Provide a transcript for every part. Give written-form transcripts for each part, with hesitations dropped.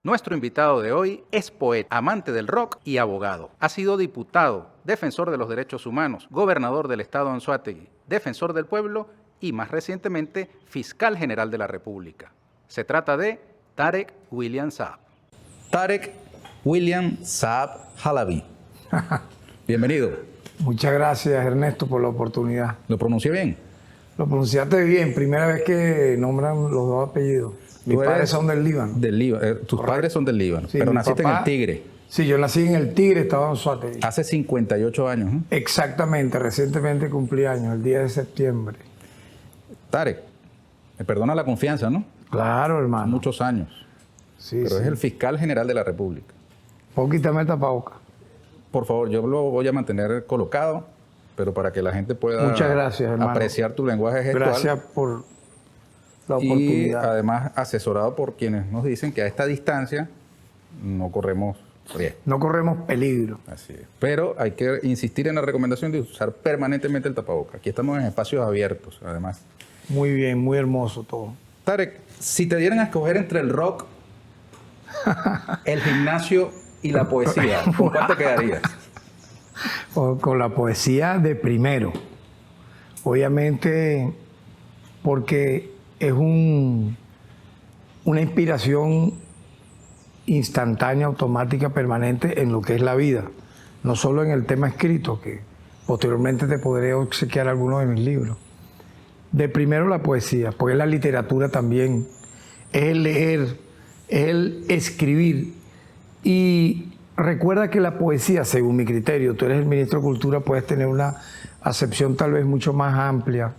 Nuestro invitado de hoy es poeta, amante del rock y abogado. Ha sido diputado, defensor de los derechos humanos, gobernador del estado Anzoátegui, defensor del pueblo y, más recientemente, fiscal general de la República. Se trata de Tarek William Saab. Tarek William Saab Halaby. Bienvenido. Muchas gracias, Ernesto, por la oportunidad. ¿Lo pronuncié bien? Lo pronunciaste bien, primera vez que nombran los dos apellidos. Mis padres son del Líbano. Del Líbano. Tus padres son del Líbano, sí, pero naciste papá, en el Tigre. Sí, yo nací en el Tigre, estaba en Anzoátegui. Hace 58 años. Exactamente, recientemente cumplí años, el 10 de septiembre. Tarek, me perdona la confianza, ¿no? Claro, hermano. Muchos años. Sí, pero sí. es el fiscal general de la República. ¿Puedo quitarme el tapabocas? Por favor, yo lo voy a mantener colocado, pero para que la gente pueda Muchas gracias, hermano. Apreciar tu lenguaje gestual. Gracias por la oportunidad. Y además asesorado por quienes nos dicen que a esta distancia no corremos riesgo. No corremos peligro. Así es. Pero hay que insistir en la recomendación de usar permanentemente el tapabocas. Aquí estamos en espacios abiertos, además. Muy bien, muy hermoso todo. Tarek, si te dieran a escoger entre el rock, el gimnasio y la poesía, ¿con cuál te quedarías? Con la poesía de primero. Obviamente, porque es una inspiración instantánea, automática, permanente en lo que es la vida. No solo en el tema escrito, que posteriormente te podré obsequiar algunos de mis libros. De primero la poesía, porque es la literatura también, es el leer, es el escribir. Y recuerda que la poesía, según mi criterio, tú eres el ministro de Cultura, puedes tener una acepción tal vez mucho más amplia,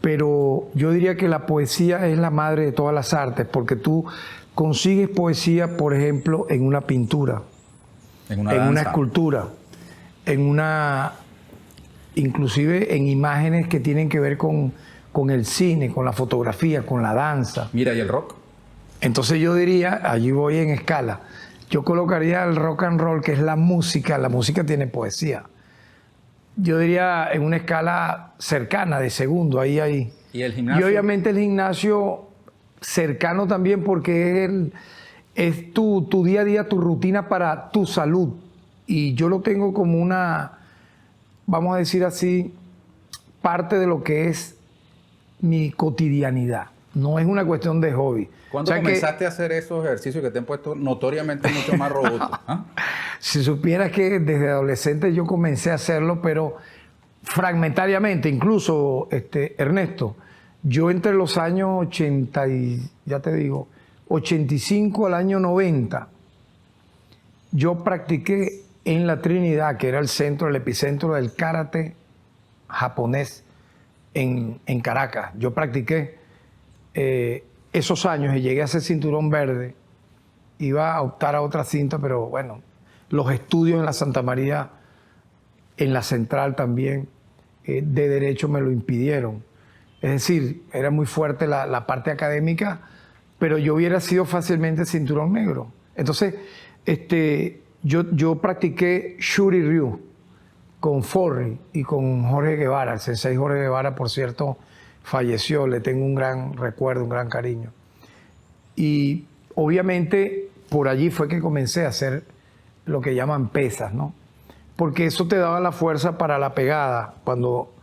pero yo diría que la poesía es la madre de todas las artes, porque tú consigues poesía, por ejemplo, en una pintura, en una escultura, inclusive en imágenes que tienen que ver con el cine, con la fotografía, con la danza. Mira, ¿y el rock? Entonces yo diría, allí voy en escala, yo colocaría el rock and roll, que es la música tiene poesía. Yo diría en una escala cercana, de segundo, ahí. ¿Y el gimnasio? Y obviamente el gimnasio cercano también, porque es tu día a día, tu rutina para tu salud. Y yo lo tengo como una, vamos a decir así, parte de lo que es mi cotidianidad. No es una cuestión de hobby. ¿Cuándo comenzaste a hacer esos ejercicios que te han puesto notoriamente mucho más robustos? ¿Ah? Si supieras que desde adolescente yo comencé a hacerlo, pero fragmentariamente, incluso, Ernesto, yo entre los años 80 y, ya te digo, 85 al año 90, yo practiqué en la Trinidad, que era el epicentro del karate japonés en Caracas. Yo practiqué esos años y llegué a ser cinturón verde. Iba a optar a otra cinta, pero bueno, los estudios en la Santa María, en la Central también, de Derecho me lo impidieron. Es decir, era muy fuerte la parte académica, pero yo hubiera sido fácilmente cinturón negro. Entonces, yo practiqué Shuri Ryu con Forri y con Jorge Guevara. El sensei Jorge Guevara, por cierto, falleció. Le tengo un gran recuerdo, un gran cariño. Y obviamente por allí fue que comencé a hacer lo que llaman pesas, ¿no? Porque eso te daba la fuerza para la pegada cuando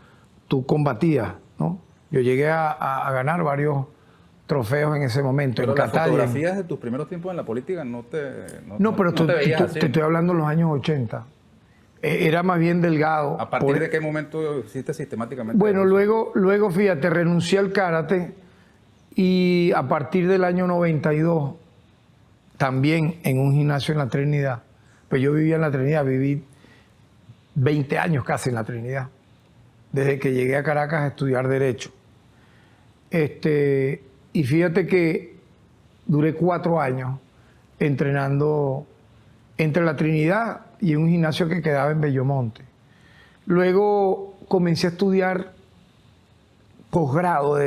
tú combatías, ¿no? Yo llegué a ganar varios trofeos en ese momento. Pero en las Catalla. fotografías de tus primeros tiempos en la política no te estoy hablando de los años 80. Era más bien delgado. ¿A partir de qué momento hiciste sistemáticamente? Bueno, luego, fíjate, renuncié al karate y a partir del año 92, también en un gimnasio en la Trinidad. Pues yo vivía en la Trinidad, viví 20 años casi en la Trinidad, desde que llegué a Caracas a estudiar Derecho. Y fíjate que duré 4 años entrenando entre la Trinidad y un gimnasio que quedaba en Bellomonte. Luego comencé a estudiar posgrado de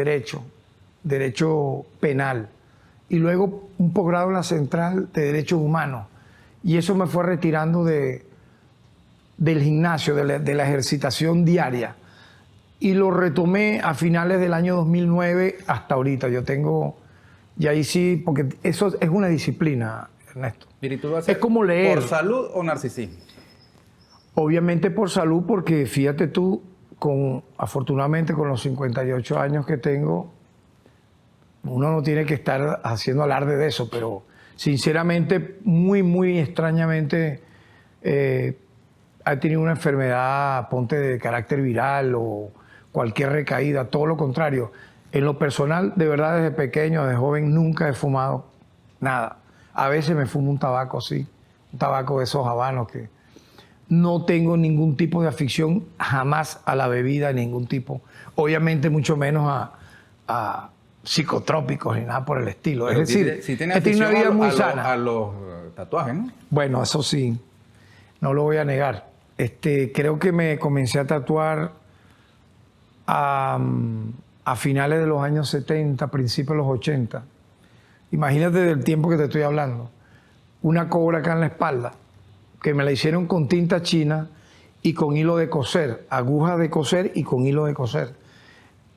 Derecho Penal, y luego un posgrado en la Central de Derechos Humanos. Y eso me fue retirando del gimnasio, de la ejercitación diaria. Y lo retomé a finales del año 2009 hasta ahorita. Yo tengo Y ahí sí, porque eso es una disciplina, Ernesto. Mira, ¿y tú lo haces Es como leer. por salud o narcisismo? Obviamente por salud, porque fíjate tú, afortunadamente con los 58 años que tengo, uno no tiene que estar haciendo alarde de eso, pero sinceramente, muy, muy extrañamente, ha tenido una enfermedad, ponte de carácter viral o cualquier recaída, todo lo contrario. En lo personal, de verdad, desde pequeño, desde joven, nunca he fumado nada. A veces me fumo un tabaco, sí, un tabaco de esos habanos que no tengo ningún tipo de afición jamás a la bebida, ningún tipo. Obviamente, mucho menos a psicotrópicos ni nada por el estilo. Pero es decir, si tiene he tenido una vida muy sana. a los tatuajes, ¿no? Bueno, eso sí, no lo voy a negar. Creo que me comencé a tatuar a finales de los años 70, principios de los 80. Imagínate del tiempo que te estoy hablando. Una cobra acá en la espalda, que me la hicieron con tinta china y con hilo de coser, agujas de coser y con hilo de coser.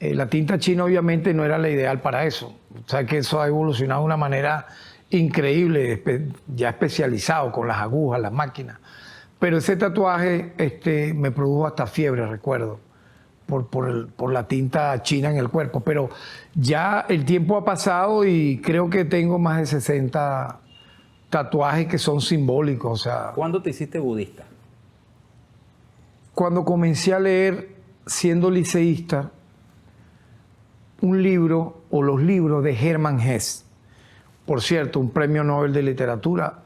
La tinta china obviamente no era la ideal para eso. O sea que eso ha evolucionado de una manera increíble, ya especializado con las agujas, las máquinas. Pero ese tatuaje me produjo hasta fiebre, recuerdo, por la tinta china en el cuerpo. Pero ya el tiempo ha pasado y creo que tengo más de 60 tatuajes que son simbólicos. O sea, ¿Cuándo te hiciste budista? cuando comencé a leer, siendo liceísta, un libro o los libros de Hermann Hesse, por cierto, un premio Nobel de literatura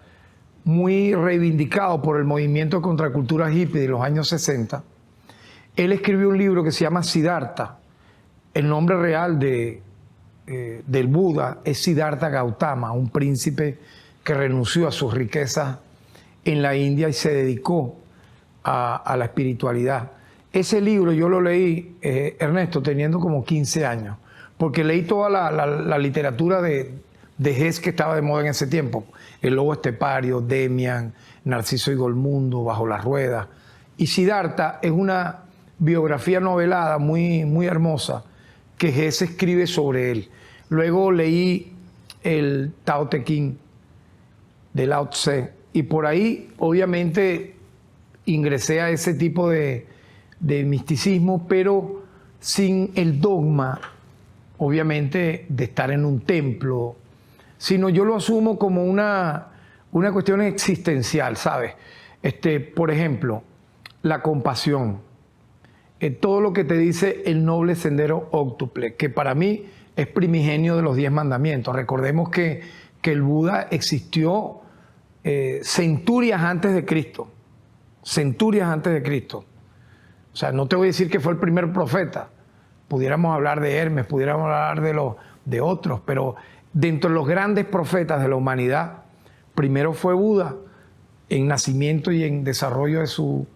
muy reivindicado por el movimiento de contracultura hippie de los años 60. Él escribió un libro que se llama Siddhartha. El nombre real del Buda es Siddhartha Gautama, un príncipe que renunció a sus riquezas en la India y se dedicó a la espiritualidad. Ese libro yo lo leí, Ernesto, teniendo como 15 años, porque leí toda la literatura de Hesse que estaba de moda en ese tiempo. El lobo estepario, Demian, Narciso y Golmundo, Bajo las ruedas. Y Siddhartha es una biografía novelada muy, muy hermosa que Hesse escribe sobre él. Luego leí el Tao Te Ching de Lao Tse y por ahí obviamente ingresé a ese tipo de misticismo, pero sin el dogma, obviamente, de estar en un templo, sino yo lo asumo como una cuestión existencial, ¿sabes? Por ejemplo, la compasión, todo lo que te dice el noble sendero óctuple, que para mí es primigenio de los 10 mandamientos. Recordemos que el Buda existió centurias antes de Cristo, centurias antes de Cristo. O sea, no te voy a decir que fue el primer profeta. Pudiéramos hablar de Hermes, pudiéramos hablar de otros, pero dentro de los grandes profetas de la humanidad, primero fue Buda en nacimiento y en desarrollo de su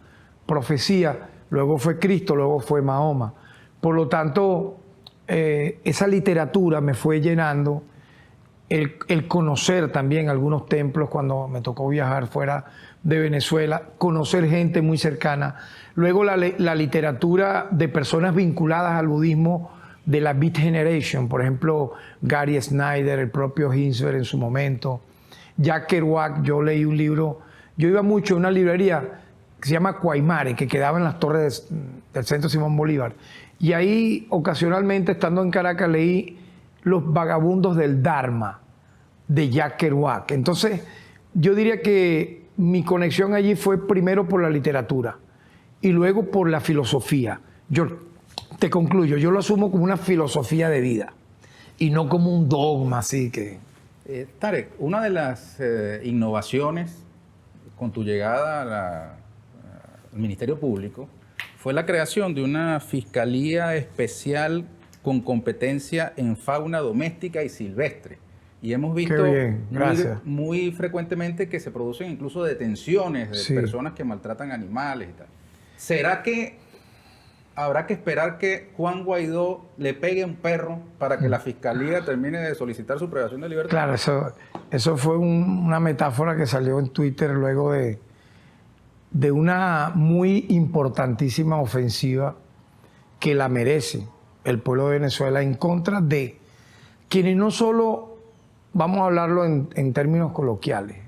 profecía, luego fue Cristo, luego fue Mahoma. Por lo tanto, esa literatura me fue llenando, el conocer también algunos templos cuando me tocó viajar fuera de Venezuela, conocer gente muy cercana. Luego la literatura de personas vinculadas al budismo de la Beat Generation, por ejemplo, Gary Snyder, el propio Hinsberg en su momento, Jack Kerouac. Yo leí un libro, yo iba mucho a una librería que se llama Cuaymare, que quedaba en las torres del Centro Simón Bolívar. Y ahí, ocasionalmente, estando en Caracas, leí Los vagabundos del Dharma, de Jack Kerouac. Entonces, yo diría que mi conexión allí fue primero por la literatura y luego por la filosofía. Yo te concluyo, yo lo asumo como una filosofía de vida y no como un dogma así que... Tarek, una de las innovaciones con tu llegada al Ministerio Público fue la creación de una fiscalía especial con competencia en fauna doméstica y silvestre. Y hemos visto muy frecuentemente que se producen incluso detenciones de personas que maltratan animales y tal. ¿Será que habrá que esperar que Juan Guaidó le pegue a un perro para que la fiscalía termine de solicitar su privación de libertad? Claro, eso fue una metáfora que salió en Twitter luego de una muy importantísima ofensiva que la merece el pueblo de Venezuela en contra de quienes no solo vamos a hablarlo en términos coloquiales.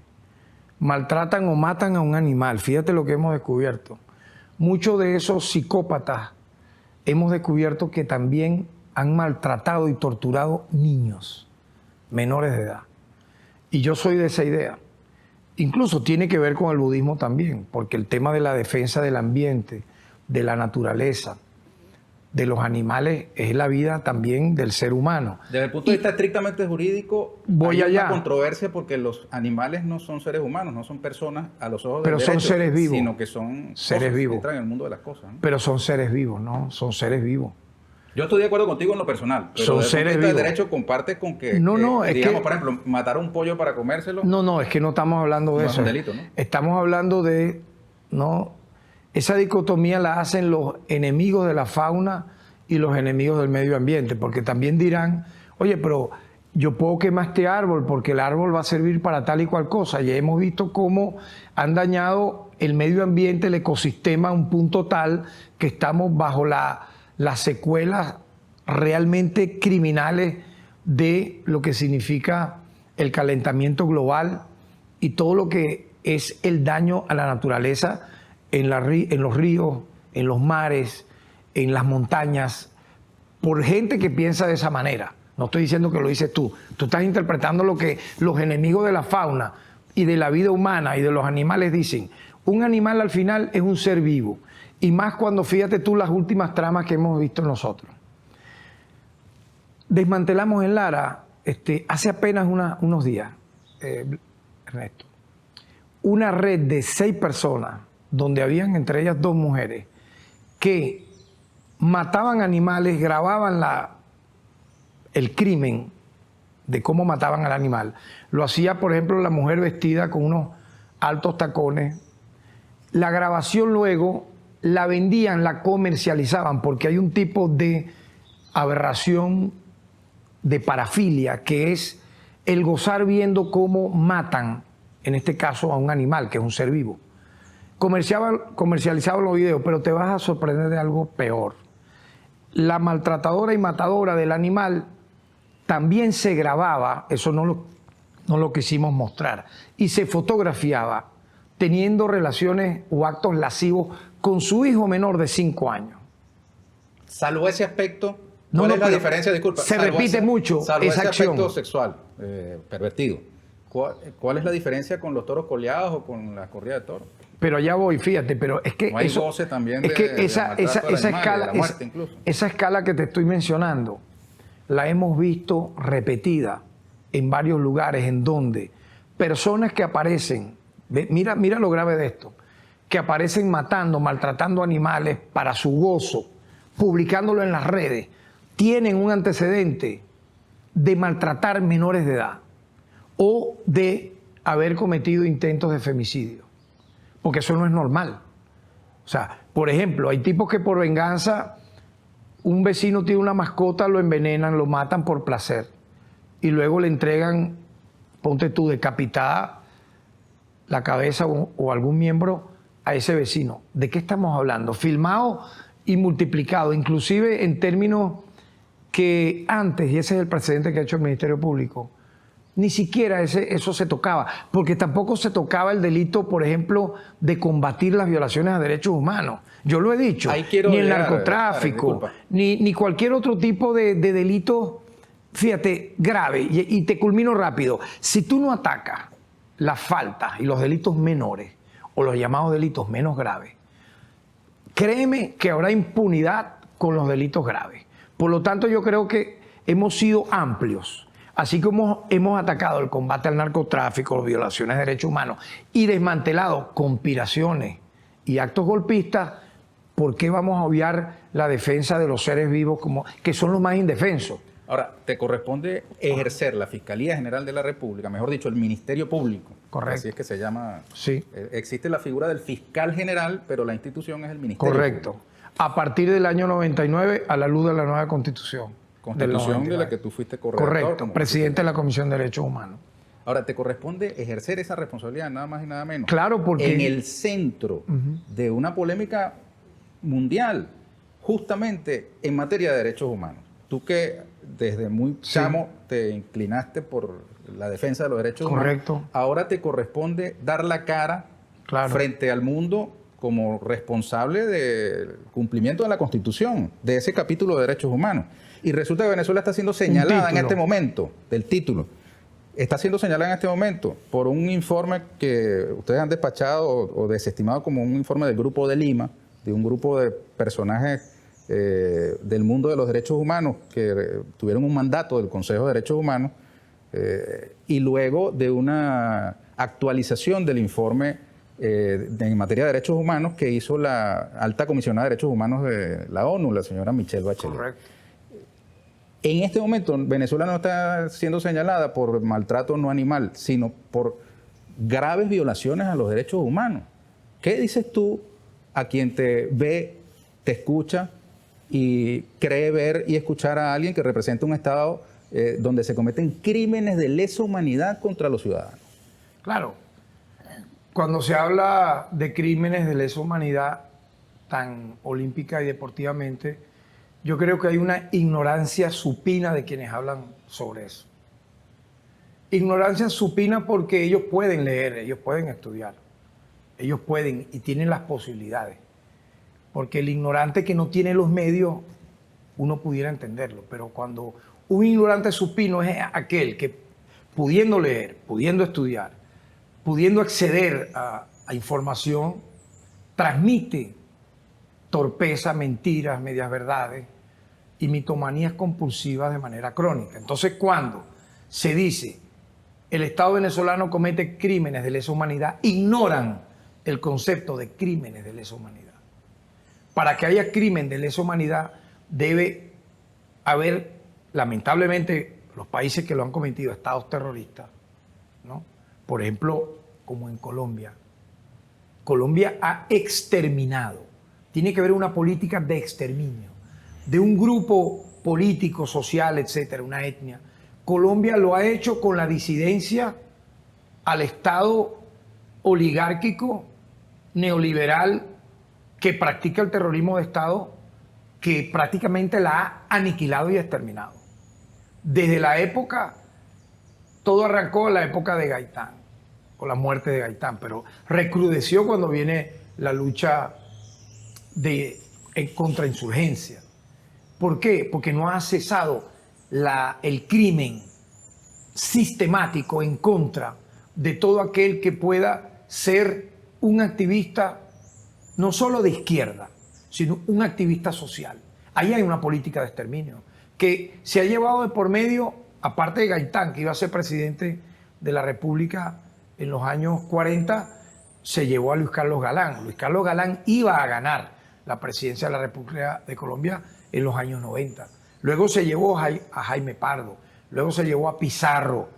Maltratan o matan a un animal. Fíjate lo que hemos descubierto. Muchos de esos psicópatas hemos descubierto que también han maltratado y torturado niños menores de edad. Y yo soy de esa idea. Incluso tiene que ver con el budismo también, porque el tema de la defensa del ambiente, de la naturaleza, de los animales, es la vida también del ser humano. Desde el punto de vista estrictamente jurídico, hay una controversia porque los animales no son seres humanos, no son personas a los ojos del derecho, son seres vivos, sino que son seres vivos. Entran en el mundo de las cosas, ¿no? Pero son seres vivos, ¿no? Son seres vivos. Yo estoy de acuerdo contigo en lo personal, pero son seres vivos. El derecho comparte con que, digamos, por ejemplo, matar a un pollo para comérselo. No, es que no estamos hablando de eso. Es un delito, ¿no? Estamos hablando de, ¿no? Esa dicotomía la hacen los enemigos de la fauna y los enemigos del medio ambiente, porque también dirán, oye, pero yo puedo quemar este árbol porque el árbol va a servir para tal y cual cosa. Ya hemos visto cómo han dañado el medio ambiente, el ecosistema a un punto tal que estamos bajo las secuelas realmente criminales de lo que significa el calentamiento global y todo lo que es el daño a la naturaleza en los ríos, en los mares, en las montañas, por gente que piensa de esa manera. No estoy diciendo que lo dices tú. Tú estás interpretando lo que los enemigos de la fauna y de la vida humana y de los animales dicen. Un animal al final es un ser vivo. Y más cuando, fíjate tú, las últimas tramas que hemos visto nosotros. Desmantelamos en Lara, hace apenas unos días, Ernesto, una red de 6 personas, donde habían entre ellas 2 mujeres, que mataban animales, grababan el crimen de cómo mataban al animal. Lo hacía, por ejemplo, la mujer vestida con unos altos tacones. La grabación luego la vendían, la comercializaban, porque hay un tipo de aberración, de parafilia, que es el gozar viendo cómo matan, en este caso, a un animal, que es un ser vivo. Comercializaban los videos, pero te vas a sorprender de algo peor. La maltratadora y matadora del animal también se grababa, eso no lo quisimos mostrar, y se fotografiaba teniendo relaciones o actos lascivos con su hijo menor de 5 años. Salvo ese aspecto, ¿cuál es la diferencia? Disculpa. Se repite mucho esa acción. Salvo ese aspecto sexual, pervertido. ¿Cuál es la diferencia con los toros coleados o con la corrida de toros? Pero allá voy, fíjate, pero es que... No hay goce también es que esa escala que te estoy mencionando, la hemos visto repetida en varios lugares en donde personas que aparecen, mira lo grave de esto, que aparecen matando, maltratando animales para su gozo, publicándolo en las redes, tienen un antecedente de maltratar menores de edad o de haber cometido intentos de femicidio, porque eso no es normal. O sea, por ejemplo, hay tipos que por venganza, un vecino tiene una mascota, lo envenenan, lo matan por placer y luego le entregan, ponte tú, decapitada la cabeza o algún miembro a ese vecino. ¿De qué estamos hablando? Filmado y multiplicado, inclusive en términos que antes, y ese es el precedente que ha hecho el Ministerio Público, ni siquiera eso se tocaba, porque tampoco se tocaba el delito, por ejemplo, de combatir las violaciones a derechos humanos. Yo lo he dicho, ni el narcotráfico, ni cualquier otro tipo de delito, fíjate, grave, y te culmino rápido. Si tú no atacas las faltas y los delitos menores, o los llamados delitos menos graves, créeme que habrá impunidad con los delitos graves. Por lo tanto, yo creo que hemos sido amplios. Así como hemos atacado el combate al narcotráfico, las violaciones de derechos humanos y desmantelado conspiraciones y actos golpistas, ¿por qué vamos a obviar la defensa de los seres vivos que son los más indefensos? Ahora, te corresponde ejercer la Fiscalía General de la República, mejor dicho, el Ministerio Público. Correcto. Así es que se llama. Sí. Existe la figura del fiscal general, pero la institución es el Ministerio Correcto. Público. A partir del año 99, a la luz de la nueva Constitución. Constitución de la que tú fuiste corredor. Correcto, presidente de la Comisión de Derechos Humanos. Ahora, te corresponde ejercer esa responsabilidad, nada más y nada menos. Claro, porque... En el centro de una polémica mundial, justamente en materia de derechos humanos. tú que desde muy chamo te inclinaste por la defensa de los derechos humanos. Correcto. Ahora te corresponde dar la cara Claro. frente al mundo como responsable del cumplimiento de la Constitución, de ese capítulo de derechos humanos. Y resulta que Venezuela está siendo señalada en este momento, del título, está siendo señalada en este momento por un informe que ustedes han despachado o desestimado como un informe del Grupo de Lima, de un grupo de personajes del mundo de los derechos humanos que tuvieron un mandato del Consejo de Derechos Humanos, y luego de una actualización del informe en materia de derechos humanos que hizo la alta comisionada de derechos humanos de la ONU, la señora Michelle Bachelet. Correcto. En este momento, Venezuela no está siendo señalada por maltrato no animal, sino por graves violaciones a los derechos humanos. ¿Qué dices tú a quien te ve, te escucha y cree ver y escuchar a alguien que representa un Estado donde se cometen crímenes de lesa humanidad contra los ciudadanos? Claro. Cuando se habla de crímenes de lesa humanidad tan olímpica y deportivamente, yo creo que hay una ignorancia supina de quienes hablan sobre eso. Ignorancia supina porque ellos pueden leer, ellos pueden estudiar, ellos pueden y tienen las posibilidades. Porque el ignorante que no tiene los medios, uno pudiera entenderlo, pero cuando un ignorante supino es aquel que pudiendo leer, pudiendo estudiar, pudiendo acceder a información, transmite torpeza, mentiras, medias verdades y mitomanías compulsivas de manera crónica. Entonces, cuando se dice el Estado venezolano comete crímenes de lesa humanidad, ignoran el concepto de crímenes de lesa humanidad. Para que haya crimen de lesa humanidad debe haber, lamentablemente, los países que lo han cometido, estados terroristas, ¿no? Por ejemplo, como en Colombia. Colombia ha exterminado. Tiene que haber una política de exterminio de un grupo político, social, etcétera, una etnia. Colombia lo ha hecho con la disidencia al Estado oligárquico, neoliberal, que practica el terrorismo de Estado, que prácticamente la ha aniquilado y exterminado. Desde la época, todo arrancó en la época de Gaitán, con la muerte de Gaitán, pero recrudeció cuando viene la lucha de contrainsurgencia. ¿Por qué? Porque no ha cesado el crimen sistemático en contra de todo aquel que pueda ser un activista no solo de izquierda, sino un activista social. Ahí hay una política de exterminio que se ha llevado de por medio, aparte de Gaitán, que iba a ser presidente de la República en los años 40, se llevó a Luis Carlos Galán. Luis Carlos Galán iba a ganar la presidencia de la República de Colombia en los años 90. Luego se llevó a Jaime Pardo, luego se llevó a Pizarro,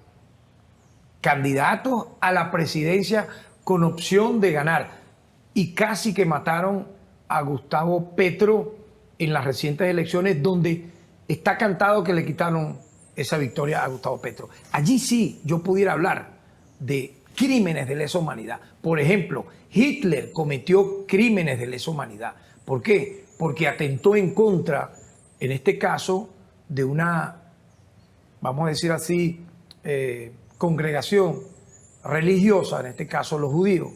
candidatos a la presidencia con opción de ganar. Y casi que mataron a Gustavo Petro en las recientes elecciones, donde está cantado que le quitaron esa victoria a Gustavo Petro. Allí sí yo pudiera hablar de crímenes de lesa humanidad. Por ejemplo, Hitler cometió crímenes de lesa humanidad. ¿Por qué? Porque atentó en contra, en este caso, de una, vamos a decir así, congregación religiosa, en este caso los judíos.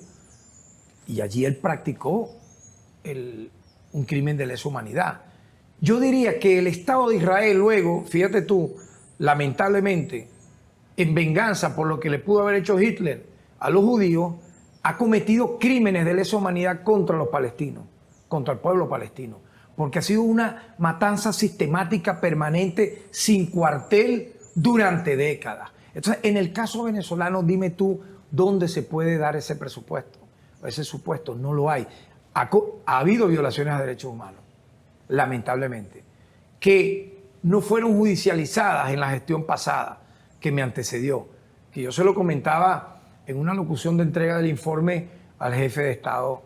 Y allí él practicó un crimen de lesa humanidad. Yo diría que el Estado de Israel luego, fíjate tú, lamentablemente, en venganza por lo que le pudo haber hecho Hitler a los judíos, ha cometido crímenes de lesa humanidad contra los palestinos, contra el pueblo palestino, porque ha sido una matanza sistemática, permanente, sin cuartel, durante décadas. Entonces, en el caso venezolano, dime tú, ¿dónde se puede dar ese presupuesto? Ese supuesto no lo hay. Ha habido violaciones a derechos humanos, lamentablemente, que no fueron judicializadas en la gestión pasada que me antecedió, que yo se lo comentaba en una locución de entrega del informe al jefe de Estado,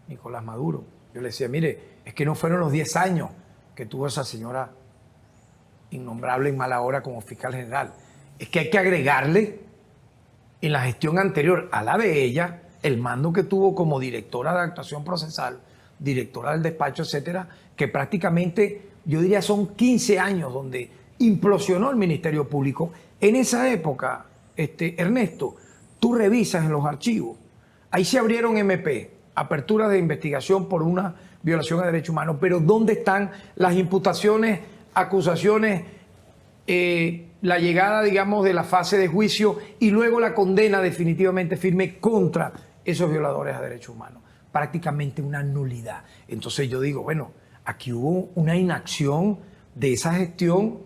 Nicolás Maduro. Yo le decía, mire, es que no fueron los 10 años que tuvo esa señora innombrable en mala hora como fiscal general. Es que hay que agregarle en la gestión anterior a la de ella el mando que tuvo como directora de actuación procesal, directora del despacho, etcétera, que prácticamente yo diría son 15 años donde implosionó el Ministerio Público. En esa época, Ernesto, tú revisas en los archivos, ahí se abrieron MP, aperturas de investigación por una violación a derechos humanos, pero ¿dónde están las imputaciones, acusaciones, la llegada, digamos, de la fase de juicio y luego la condena definitivamente firme contra esos violadores a derechos humanos? Prácticamente una nulidad. Entonces yo digo, bueno, aquí hubo una inacción de esa gestión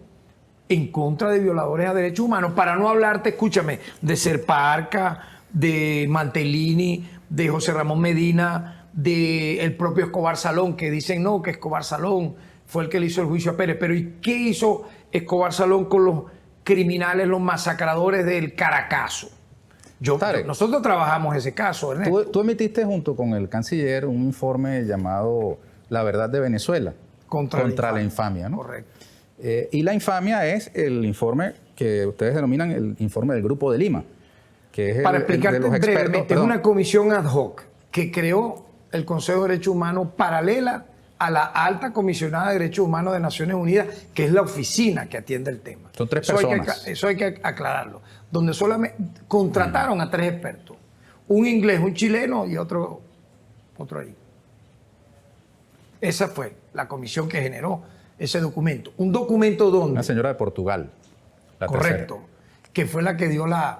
en contra de violadores a derechos humanos, para no hablarte, escúchame, de Serparca, de Mantellini, de José Ramón Medina, del propio Escobar Salón, que dicen no, que Escobar Salón fue el que le hizo el juicio a Pérez. Pero ¿y qué hizo Escobar Salón con los criminales, los masacradores del Caracazo? Nosotros trabajamos ese caso, Ernesto. Tú emitiste junto con el canciller un informe llamado La Verdad de Venezuela contra la infamia, ¿no? Correcto. Y la infamia es el informe que ustedes denominan el informe del Grupo de Lima, que es para explicarte de los expertos. Brevemente, es una comisión ad hoc que creó el Consejo de Derechos Humanos paralela a la Alta Comisionada de Derechos Humanos de Naciones Unidas, que es la oficina que atiende el tema. Son 3 personas. Eso hay que aclararlo. Donde solamente contrataron a 3 expertos. Un inglés, un chileno y otro ahí. Esa fue la comisión que generó ese documento. Un documento donde... Una señora de Portugal. La correcto. tercera. Que fue la que dio vamos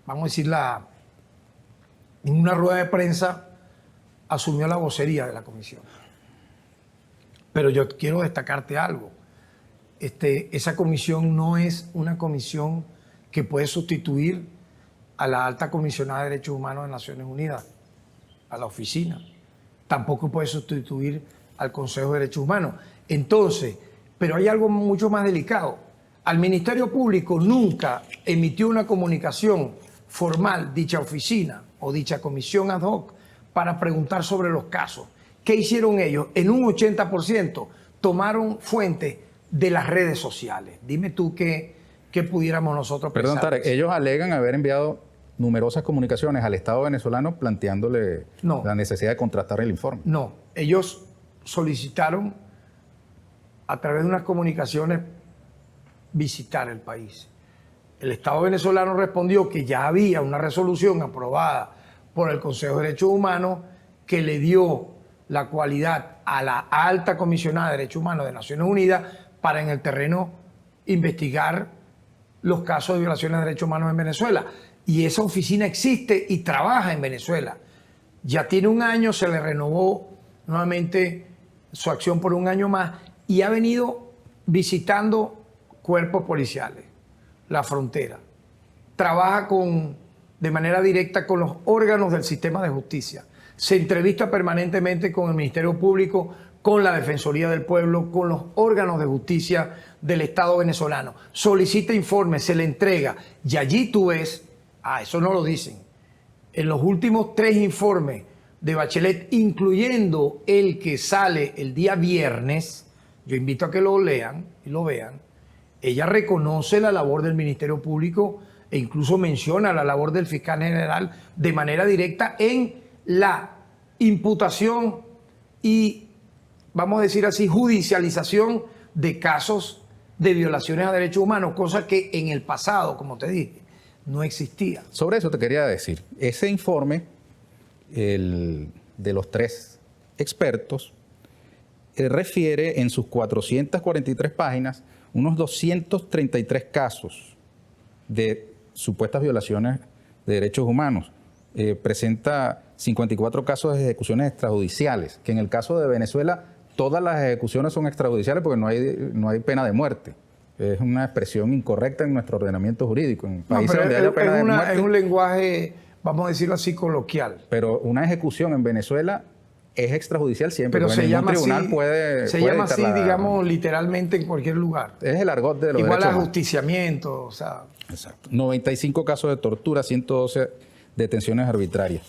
a decir, en una rueda de prensa asumió la vocería de la comisión. Pero yo quiero destacarte algo. Esa comisión no es una comisión que puede sustituir a la Alta Comisionada de Derechos Humanos de Naciones Unidas, a la oficina. Tampoco puede sustituir al Consejo de Derechos Humanos. Entonces, pero hay algo mucho más delicado. Al Ministerio Público nunca emitió una comunicación formal dicha oficina o dicha comisión ad hoc para preguntar sobre los casos. ¿Qué hicieron ellos? En un 80% tomaron fuentes de las redes sociales. Dime tú qué pudiéramos nosotros pensar. Perdón, Tarek, ellos alegan haber enviado numerosas comunicaciones al Estado venezolano planteándole la necesidad de contrastar el informe. No, ellos solicitaron a través de unas comunicaciones visitar el país. El Estado venezolano respondió que ya había una resolución aprobada por el Consejo de Derechos Humanos que le dio la cualidad a la Alta Comisionada de Derechos Humanos de Naciones Unidas para en el terreno investigar los casos de violaciones de derechos humanos en Venezuela. Y esa oficina existe y trabaja en Venezuela. Ya tiene 1 año, se le renovó nuevamente su acción por 1 año más y ha venido visitando cuerpos policiales, la frontera. Trabaja de manera directa con los órganos del sistema de justicia. Se entrevista permanentemente con el Ministerio Público, con la Defensoría del Pueblo, con los órganos de justicia del Estado venezolano. Solicita informes, se le entrega. Y allí tú ves, eso no lo dicen, en los últimos 3 informes de Bachelet, incluyendo el que sale el día viernes, yo invito a que lo lean y lo vean, ella reconoce la labor del Ministerio Público e incluso menciona la labor del fiscal general de manera directa en la imputación y, vamos a decir así, judicialización de casos de violaciones a derechos humanos, cosa que en el pasado, como te dije, no existía. Sobre eso te quería decir, ese informe, de los 3 expertos, refiere en sus 443 páginas unos 233 casos de supuestas violaciones de derechos humanos. Presenta 54 casos de ejecuciones extrajudiciales, que en el caso de Venezuela todas las ejecuciones son extrajudiciales porque no hay pena de muerte. Es una expresión incorrecta en nuestro ordenamiento jurídico. En países donde haya pena de muerte, es un lenguaje, vamos a decirlo así, coloquial. Pero una ejecución en Venezuela es extrajudicial siempre. Pero se llama tribunal así, se llama así, digamos, literalmente en cualquier lugar. Es el argot de los igual derechos a justiciamiento, o sea. Exacto. 95 casos de tortura, 112 detenciones arbitrarias.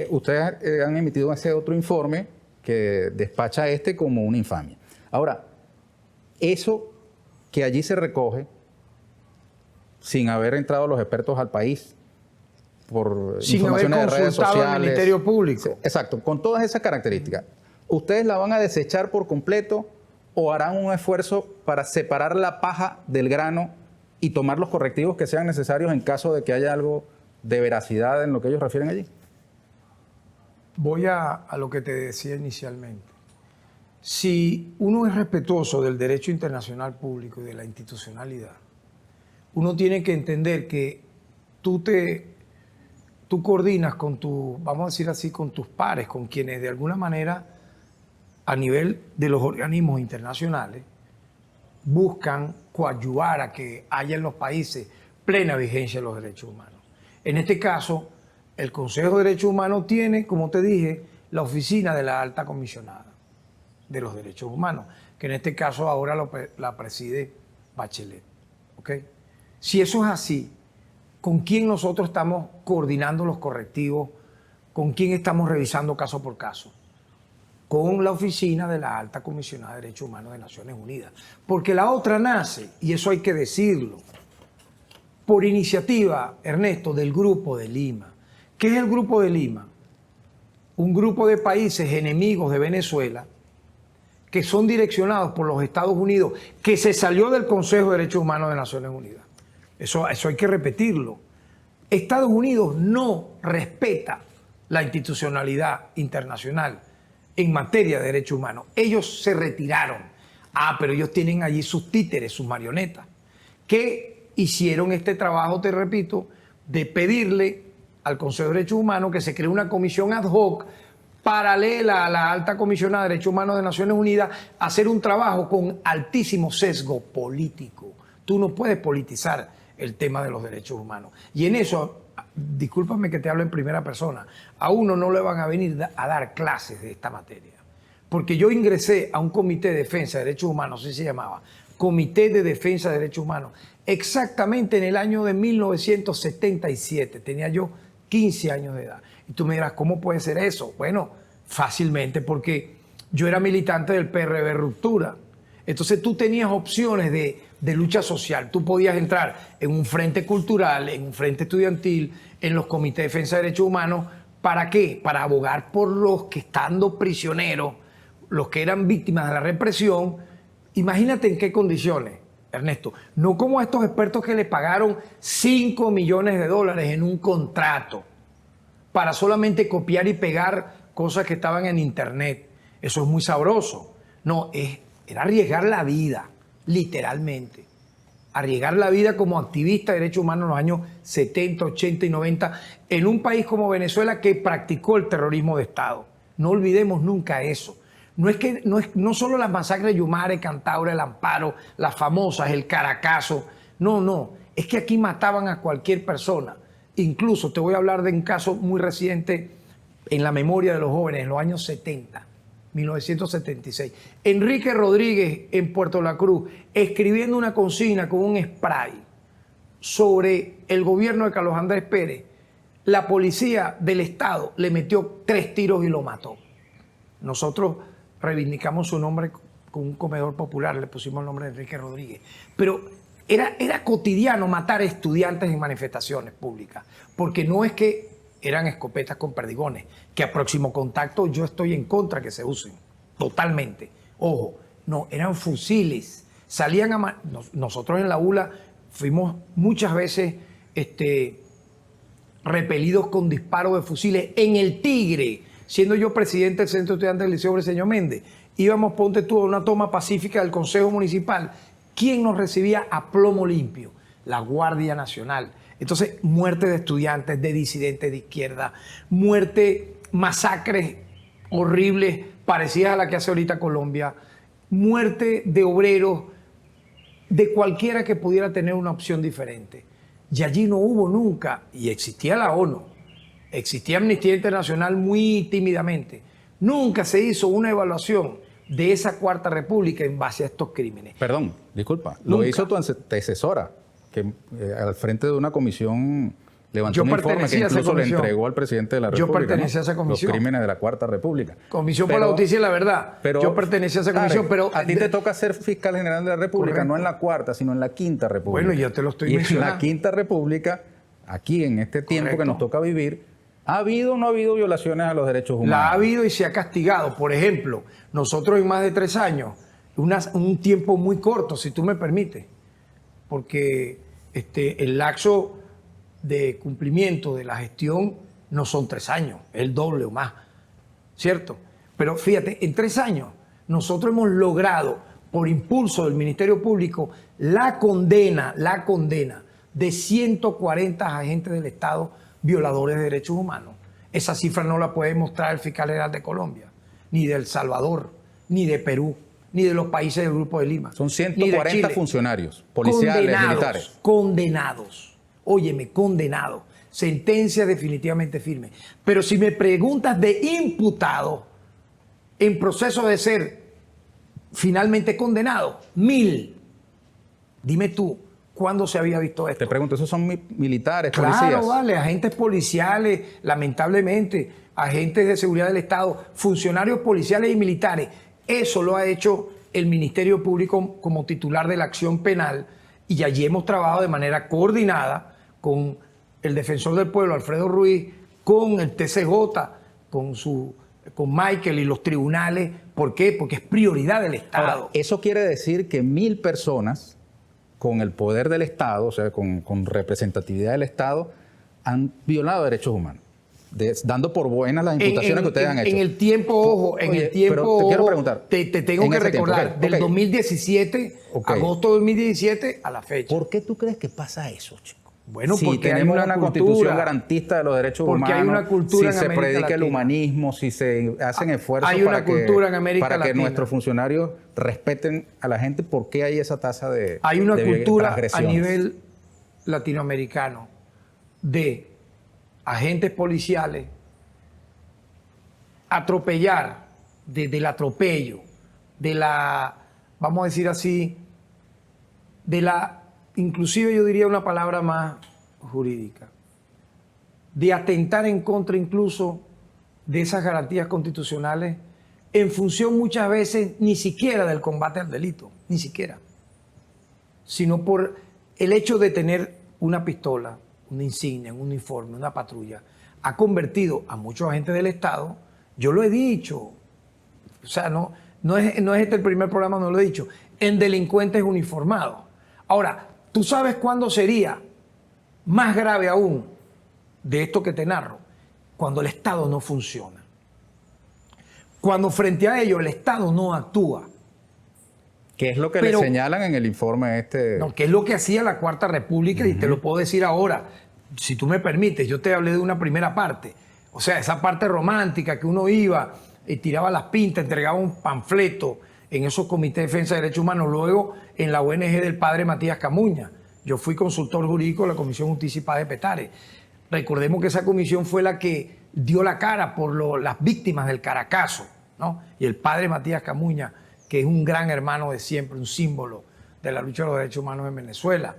Ustedes han emitido ese otro informe que despacha como una infamia. Ahora, eso que allí se recoge, sin haber entrado los expertos al país, por sin informaciones haber de redes sociales, al Ministerio Público. Exacto, con todas esas características. ¿ustedes la van a desechar por completo o harán un esfuerzo para separar la paja del grano y tomar los correctivos que sean necesarios en caso de que haya algo de veracidad en lo que ellos refieren allí? Voy a lo que te decía inicialmente. Si uno es respetuoso del derecho internacional público y de la institucionalidad, uno tiene que entender que tú coordinas con vamos a decir así, con tus pares, con quienes de alguna manera a nivel de los organismos internacionales buscan coadyuvar a que haya en los países plena vigencia de los derechos humanos. En este caso, el Consejo de Derechos Humanos tiene, como te dije, la oficina de la Alta Comisionada de los Derechos Humanos, que en este caso ahora la preside Bachelet. ¿Ok? Si eso es así, ¿con quién nosotros estamos coordinando los correctivos? ¿Con quién estamos revisando caso por caso? Con la oficina de la Alta Comisionada de Derechos Humanos de Naciones Unidas. Porque la otra nace, y eso hay que decirlo, por iniciativa, Ernesto, del Grupo de Lima. ¿Qué es el Grupo de Lima? Un grupo de países enemigos de Venezuela que son direccionados por los Estados Unidos, que se salió del Consejo de Derechos Humanos de Naciones Unidas. Eso hay que repetirlo. Estados Unidos no respeta la institucionalidad internacional en materia de derechos humanos. Ellos se retiraron. Pero ellos tienen allí sus títeres, sus marionetas, que hicieron este trabajo, te repito, de pedirle al Consejo de Derechos Humanos que se cree una comisión ad hoc paralela a la Alta Comisionada de Derechos Humanos de Naciones Unidas, a hacer un trabajo con altísimo sesgo político. Tú no puedes politizar el tema de los derechos humanos. Y en eso, discúlpame que te hablo en primera persona, a uno no le van a venir a dar clases de esta materia. Porque yo ingresé a un comité de defensa de derechos humanos, así se llamaba, Comité de Defensa de Derechos Humanos, exactamente en el año de 1977. Tenía yo 15 años de edad. Y tú me dirás, ¿cómo puede ser eso? Bueno, fácilmente, porque yo era militante del PRB Ruptura. Entonces tú tenías opciones de lucha social. Tú podías entrar en un frente cultural, en un frente estudiantil, en los comités de defensa de derechos humanos. ¿Para qué? Para abogar por los que estando prisioneros, los que eran víctimas de la represión. Imagínate en qué condiciones, Ernesto. No como a estos expertos que le pagaron $5 millones en un contrato para solamente copiar y pegar cosas que estaban en internet. Eso es muy sabroso. No, era arriesgar la vida, literalmente. Arriesgar la vida como activista de derechos humanos en los años 70, 80 y 90 en un país como Venezuela que practicó el terrorismo de Estado. No olvidemos nunca eso. No solo las masacres de Yumare, Cantaura, El Amparo, las famosas, el Caracazo. No. Es que aquí mataban a cualquier persona. Incluso te voy a hablar de un caso muy reciente en la memoria de los jóvenes, en los años 70, 1976. Enrique Rodríguez en Puerto La Cruz, escribiendo una consigna con un spray sobre el gobierno de Carlos Andrés Pérez. La policía del Estado le metió 3 tiros y lo mató. Nosotros reivindicamos su nombre con un comedor popular, le pusimos el nombre de Enrique Rodríguez. Pero era cotidiano matar estudiantes en manifestaciones públicas, porque no es que eran escopetas con perdigones, que a próximo contacto yo estoy en contra que se usen, totalmente. Ojo, no, eran fusiles. Salían nosotros en la ULA fuimos muchas veces repelidos con disparos de fusiles. En el Tigre, siendo yo presidente del Centro Estudiante del Liceo Briceño Méndez, íbamos, ponte tú, a una toma pacífica del Consejo Municipal. ¿Quién nos recibía a plomo limpio? La Guardia Nacional. Entonces, muerte de estudiantes, de disidentes de izquierda, masacres horribles, parecidas a la que hace ahorita Colombia, muerte de obreros, de cualquiera que pudiera tener una opción diferente. Y allí no hubo nunca, y existía la ONU, existía Amnistía Internacional muy tímidamente, nunca se hizo una evaluación de esa Cuarta República en base a estos crímenes. Perdón, disculpa. Lo hizo tu antecesora, que al frente de una comisión levantó un informe que incluso le entregó al presidente de la República. Yo pertenecía a esa comisión. Los crímenes de la Cuarta República. Comisión por la Justicia y la Verdad. Yo pertenecía a esa comisión, pero a ti te toca ser fiscal general de la República, correcto, no en la Cuarta, sino en la Quinta República. Bueno, yo te lo estoy mencionando. En la Quinta República, aquí en este tiempo, correcto, que nos toca vivir, ¿Ha habido o no ha habido violaciones a los derechos humanos? La ha habido y se ha castigado. Por ejemplo, nosotros en más de 3 años, un tiempo muy corto, si tú me permites, porque el lapso de cumplimiento de la gestión no son 3 años, es el doble o más, ¿cierto? Pero fíjate, en 3 años nosotros hemos logrado, por impulso del Ministerio Público, la condena de 140 agentes del Estado violadores de derechos humanos. Esa cifra no la puede mostrar el fiscal general de Colombia, ni de El Salvador, ni de Perú, ni de los países del Grupo de Lima. Son 140 funcionarios, policiales, militares. Condenados. Óyeme, condenados. Sentencia definitivamente firme. Pero si me preguntas de imputado en proceso de ser finalmente condenado, 1000. Dime tú, ¿cuándo se había visto esto? Te pregunto, ¿esos son militares, claro, policías? Claro, vale, agentes policiales, lamentablemente, agentes de seguridad del Estado, funcionarios policiales y militares. Eso lo ha hecho el Ministerio Público como titular de la acción penal y allí hemos trabajado de manera coordinada con el defensor del pueblo, Alfredo Ruiz, con el TCJ, con Michael y los tribunales. ¿Por qué? Porque es prioridad del Estado. Ahora, eso quiere decir que 1000 personas con el poder del Estado, o sea, con representatividad del Estado, han violado derechos humanos, dando por buenas las imputaciones que ustedes han hecho. En el tiempo, ojo, en el tiempo, pero te quiero preguntar. Te tengo que recordar, del 2017, agosto de 2017 a la fecha. ¿Por qué tú crees que pasa eso, chico? Bueno, si porque tenemos hay una constitución garantista de los derechos humanos, hay una cultura si en se América predica Latina. el humanismo, si se hacen esfuerzos hay una cultura en América para que Latina. nuestros funcionarios respeten a la gente, ¿por qué hay esa tasa de Hay una cultura a transgresiones? nivel latinoamericano de agentes policiales atropellar, del atropello, de la, vamos a decir así, de la, inclusive yo diría una palabra más jurídica, de atentar en contra incluso de esas garantías constitucionales en función muchas veces ni siquiera del combate al delito, ni siquiera, sino por el hecho de tener una pistola, una insignia, un uniforme, una patrulla, ha convertido a muchos agentes del Estado, yo lo he dicho, o sea, no es este el primer programa, no lo he dicho, en delincuentes uniformados. Ahora, ¿tú sabes cuándo sería más grave aún de esto que te narro? Cuando el Estado no funciona. Cuando frente a ello el Estado no actúa. ¿Qué es lo que le señalan en el informe este? No, ¿qué es lo que hacía la Cuarta República? Y te lo puedo decir ahora, si tú me permites. Yo te hablé de una primera parte. O sea, esa parte romántica que uno iba y tiraba las pintas, entregaba un panfleto en esos comités de defensa de derechos humanos. Luego, en la ONG del padre Matías Camuña. Yo fui consultor jurídico de la Comisión Justicia y Paz de Petare. Recordemos que esa comisión fue la que dio la cara por las víctimas del Caracazo, ¿no? Y el padre Matías Camuña, que es un gran hermano de siempre, un símbolo de la lucha de los derechos humanos en Venezuela.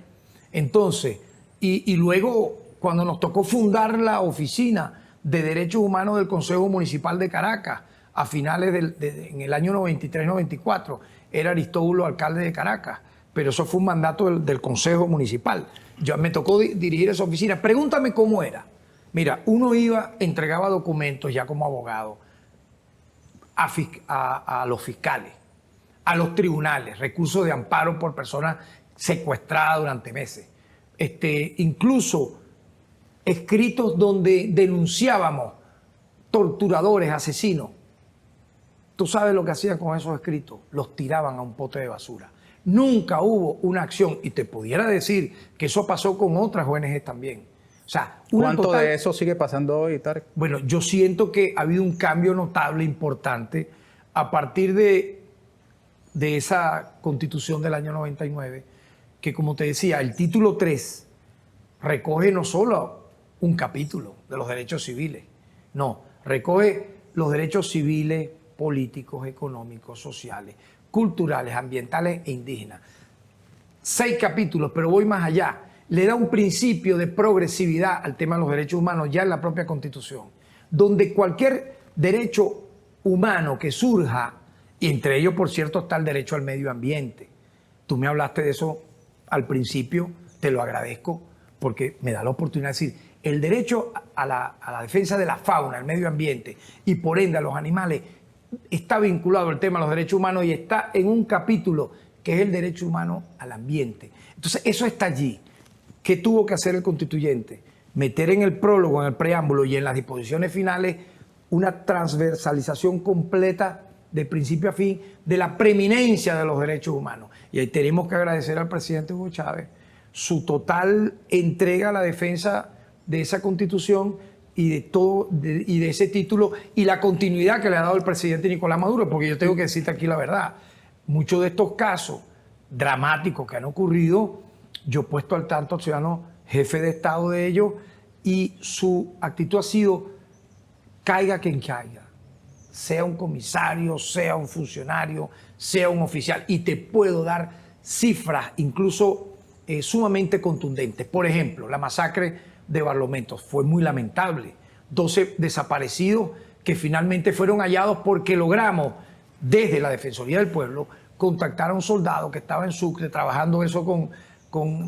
Entonces, y luego, cuando nos tocó fundar la oficina de Derechos Humanos del Consejo Municipal de Caracas, a finales en el año 93-94, era Aristóbulo alcalde de Caracas, pero eso fue un mandato del Consejo Municipal. Me tocó dirigir esa oficina. Pregúntame cómo era. Mira, uno iba, entregaba documentos ya como abogado a los fiscales, a los tribunales, recursos de amparo por personas secuestradas durante meses. Incluso escritos donde denunciábamos torturadores, asesinos. ¿Tú sabes lo que hacían con esos escritos? Los tiraban a un pote de basura. Nunca hubo una acción, y te pudiera decir que eso pasó con otras ONG también. O sea, ¿cuánto de eso sigue pasando hoy, Tarek? Bueno, yo siento que ha habido un cambio notable, importante, a partir de esa Constitución del año 99, que como te decía, el título 3 recoge no solo un capítulo de los derechos civiles, no, recoge los derechos civiles, políticos, económicos, sociales, culturales, ambientales e indígenas. 6 capítulos, pero voy más allá. Le da un principio de progresividad al tema de los derechos humanos ya en la propia Constitución, donde cualquier derecho humano que surja, y entre ellos, por cierto, está el derecho al medio ambiente. Tú me hablaste de eso al principio, te lo agradezco, porque me da la oportunidad de decir, el derecho a la defensa de la fauna, el medio ambiente y por ende a los animales está vinculado al tema de los derechos humanos y está en un capítulo que es el derecho humano al ambiente. Entonces eso está allí. ¿Qué tuvo que hacer el constituyente? Meter en el prólogo, en el preámbulo y en las disposiciones finales una transversalización completa de principio a fin de la preeminencia de los derechos humanos. Y ahí tenemos que agradecer al presidente Hugo Chávez su total entrega a la defensa de esa Constitución y de todo y de ese título y la continuidad que le ha dado el presidente Nicolás Maduro, porque yo tengo que decirte aquí la verdad, muchos de estos casos dramáticos que han ocurrido, yo he puesto al tanto al ciudadano jefe de Estado de ellos y su actitud ha sido caiga quien caiga, sea un comisario, sea un funcionario, sea un oficial, y te puedo dar cifras incluso sumamente contundentes. Por ejemplo, la masacre de Barlovento fue muy lamentable. 12 desaparecidos que finalmente fueron hallados porque logramos, desde la Defensoría del Pueblo, contactar a un soldado que estaba en Sucre trabajando eso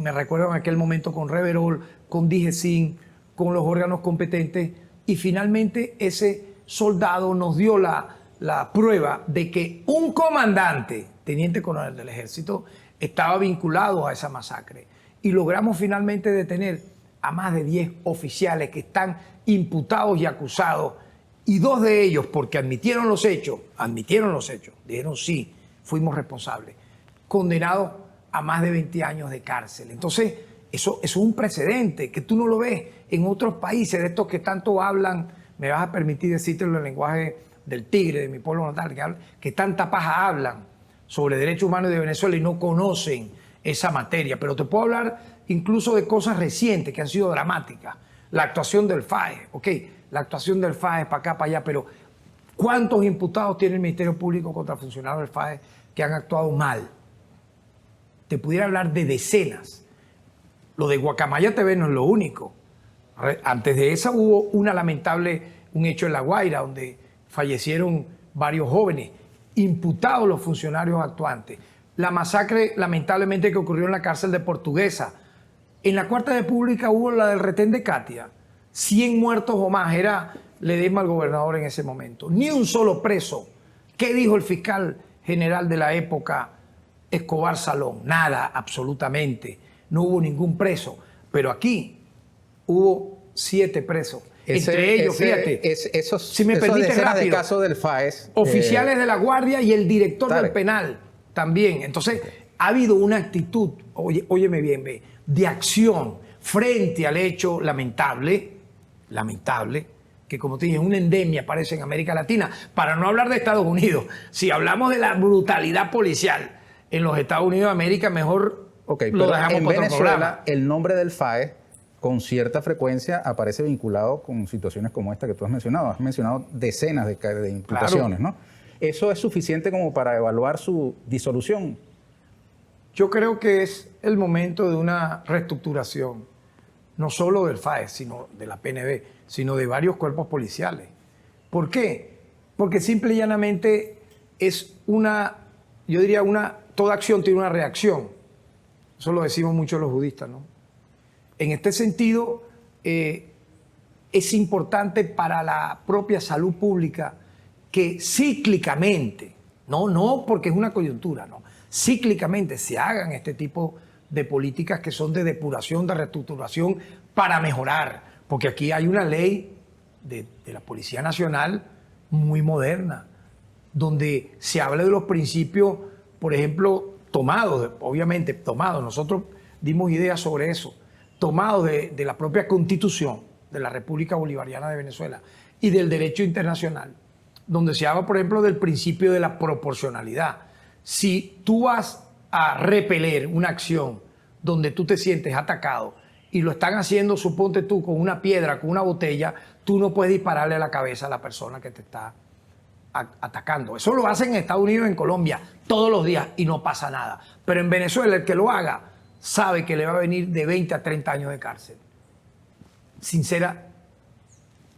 me recuerdo en aquel momento, con Reverol, con DIGESIN, con los órganos competentes, y finalmente ese soldado nos dio la prueba de que un comandante, teniente coronel del ejército, estaba vinculado a esa masacre. Y logramos finalmente detener a más de 10 oficiales que están imputados y acusados, y 2 de ellos, porque admitieron los hechos, dijeron sí, fuimos responsables, condenados a más de 20 años de cárcel. Entonces, eso es un precedente que tú no lo ves en otros países, de estos que tanto hablan, me vas a permitir decírtelo en el lenguaje del tigre, de mi pueblo natal, que tanta paja hablan sobre derechos humanos de Venezuela y no conocen esa materia. Pero te puedo hablar incluso de cosas recientes que han sido dramáticas. La actuación del FAE, ok, la actuación del FAE para acá, para allá, pero ¿cuántos imputados tiene el Ministerio Público contra funcionarios del FAE que han actuado mal? Te pudiera hablar de decenas. Lo de Guacamaya TV no es lo único. Antes de esa hubo un hecho en La Guaira donde fallecieron varios jóvenes, imputados los funcionarios actuantes. La masacre, lamentablemente, que ocurrió en la cárcel de Portuguesa. En la Cuarta República hubo la del retén de Katia. 100 muertos o más, era Ledesma el gobernador en ese momento. Ni un solo preso. ¿Qué dijo el fiscal general de la época, Escobar Salón? Nada, absolutamente. No hubo ningún preso. Pero aquí hubo 7 presos. Entre ellos, fíjate, si me permites rápido, de casos del FAES, oficiales de la Guardia y el director del penal también. Entonces, ha habido una actitud, óyeme bien, de acción frente al hecho lamentable, que como te dije, una endemia aparece en América Latina, para no hablar de Estados Unidos. Si hablamos de la brutalidad policial en los Estados Unidos de América, mejor lo dejamos para otro programa. El nombre del FAES con cierta frecuencia aparece vinculado con situaciones como esta que tú has mencionado. Has mencionado decenas de imputaciones, claro, ¿no? ¿Eso es suficiente como para evaluar su disolución? Yo creo que es el momento de una reestructuración, no solo del FAES, sino de la PNB, sino de varios cuerpos policiales. ¿Por qué? Porque simple y llanamente es toda acción tiene una reacción. Eso lo decimos mucho los budistas, ¿no? En este sentido, es importante para la propia salud pública que cíclicamente, no porque es una coyuntura, no, cíclicamente se hagan este tipo de políticas que son de depuración, de reestructuración para mejorar, porque aquí hay una ley de la Policía Nacional muy moderna, donde se habla de los principios, por ejemplo, tomados, nosotros dimos ideas sobre eso, tomados de la propia Constitución de la República Bolivariana de Venezuela y del derecho internacional, donde se habla, por ejemplo, del principio de la proporcionalidad. Si tú vas a repeler una acción donde tú te sientes atacado y lo están haciendo, suponte tú, con una piedra, con una botella, tú no puedes dispararle a la cabeza a la persona que te está atacando. Eso lo hacen en Estados Unidos y en Colombia todos los días y no pasa nada. Pero en Venezuela el que lo haga sabe que le va a venir de 20 a 30 años de cárcel. Sincera,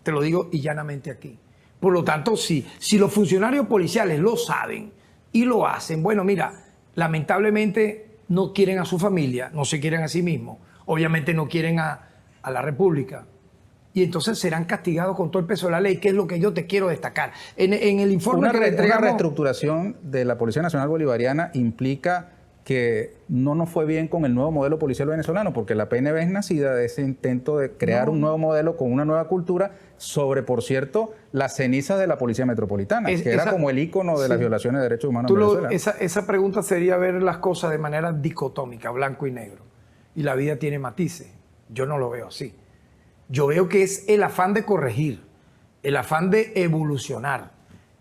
te lo digo y llanamente aquí. Por lo tanto, si los funcionarios policiales lo saben y lo hacen, bueno, mira, lamentablemente no quieren a su familia, no se quieren a sí mismos, obviamente no quieren a la República, y entonces serán castigados con todo el peso de la ley, que es lo que yo te quiero destacar. En el informe que le entregamos... Una reestructuración de la Policía Nacional Bolivariana implica que no nos fue bien con el nuevo modelo policial venezolano, porque la PNB es nacida de ese intento de crear un nuevo modelo con una nueva cultura sobre, por cierto, las cenizas de la Policía Metropolitana, que era como el ícono de las violaciones de derechos humanos en Venezuela. Esa pregunta sería ver las cosas de manera dicotómica, blanco y negro. Y la vida tiene matices. Yo no lo veo así. Yo veo que es el afán de corregir, el afán de evolucionar,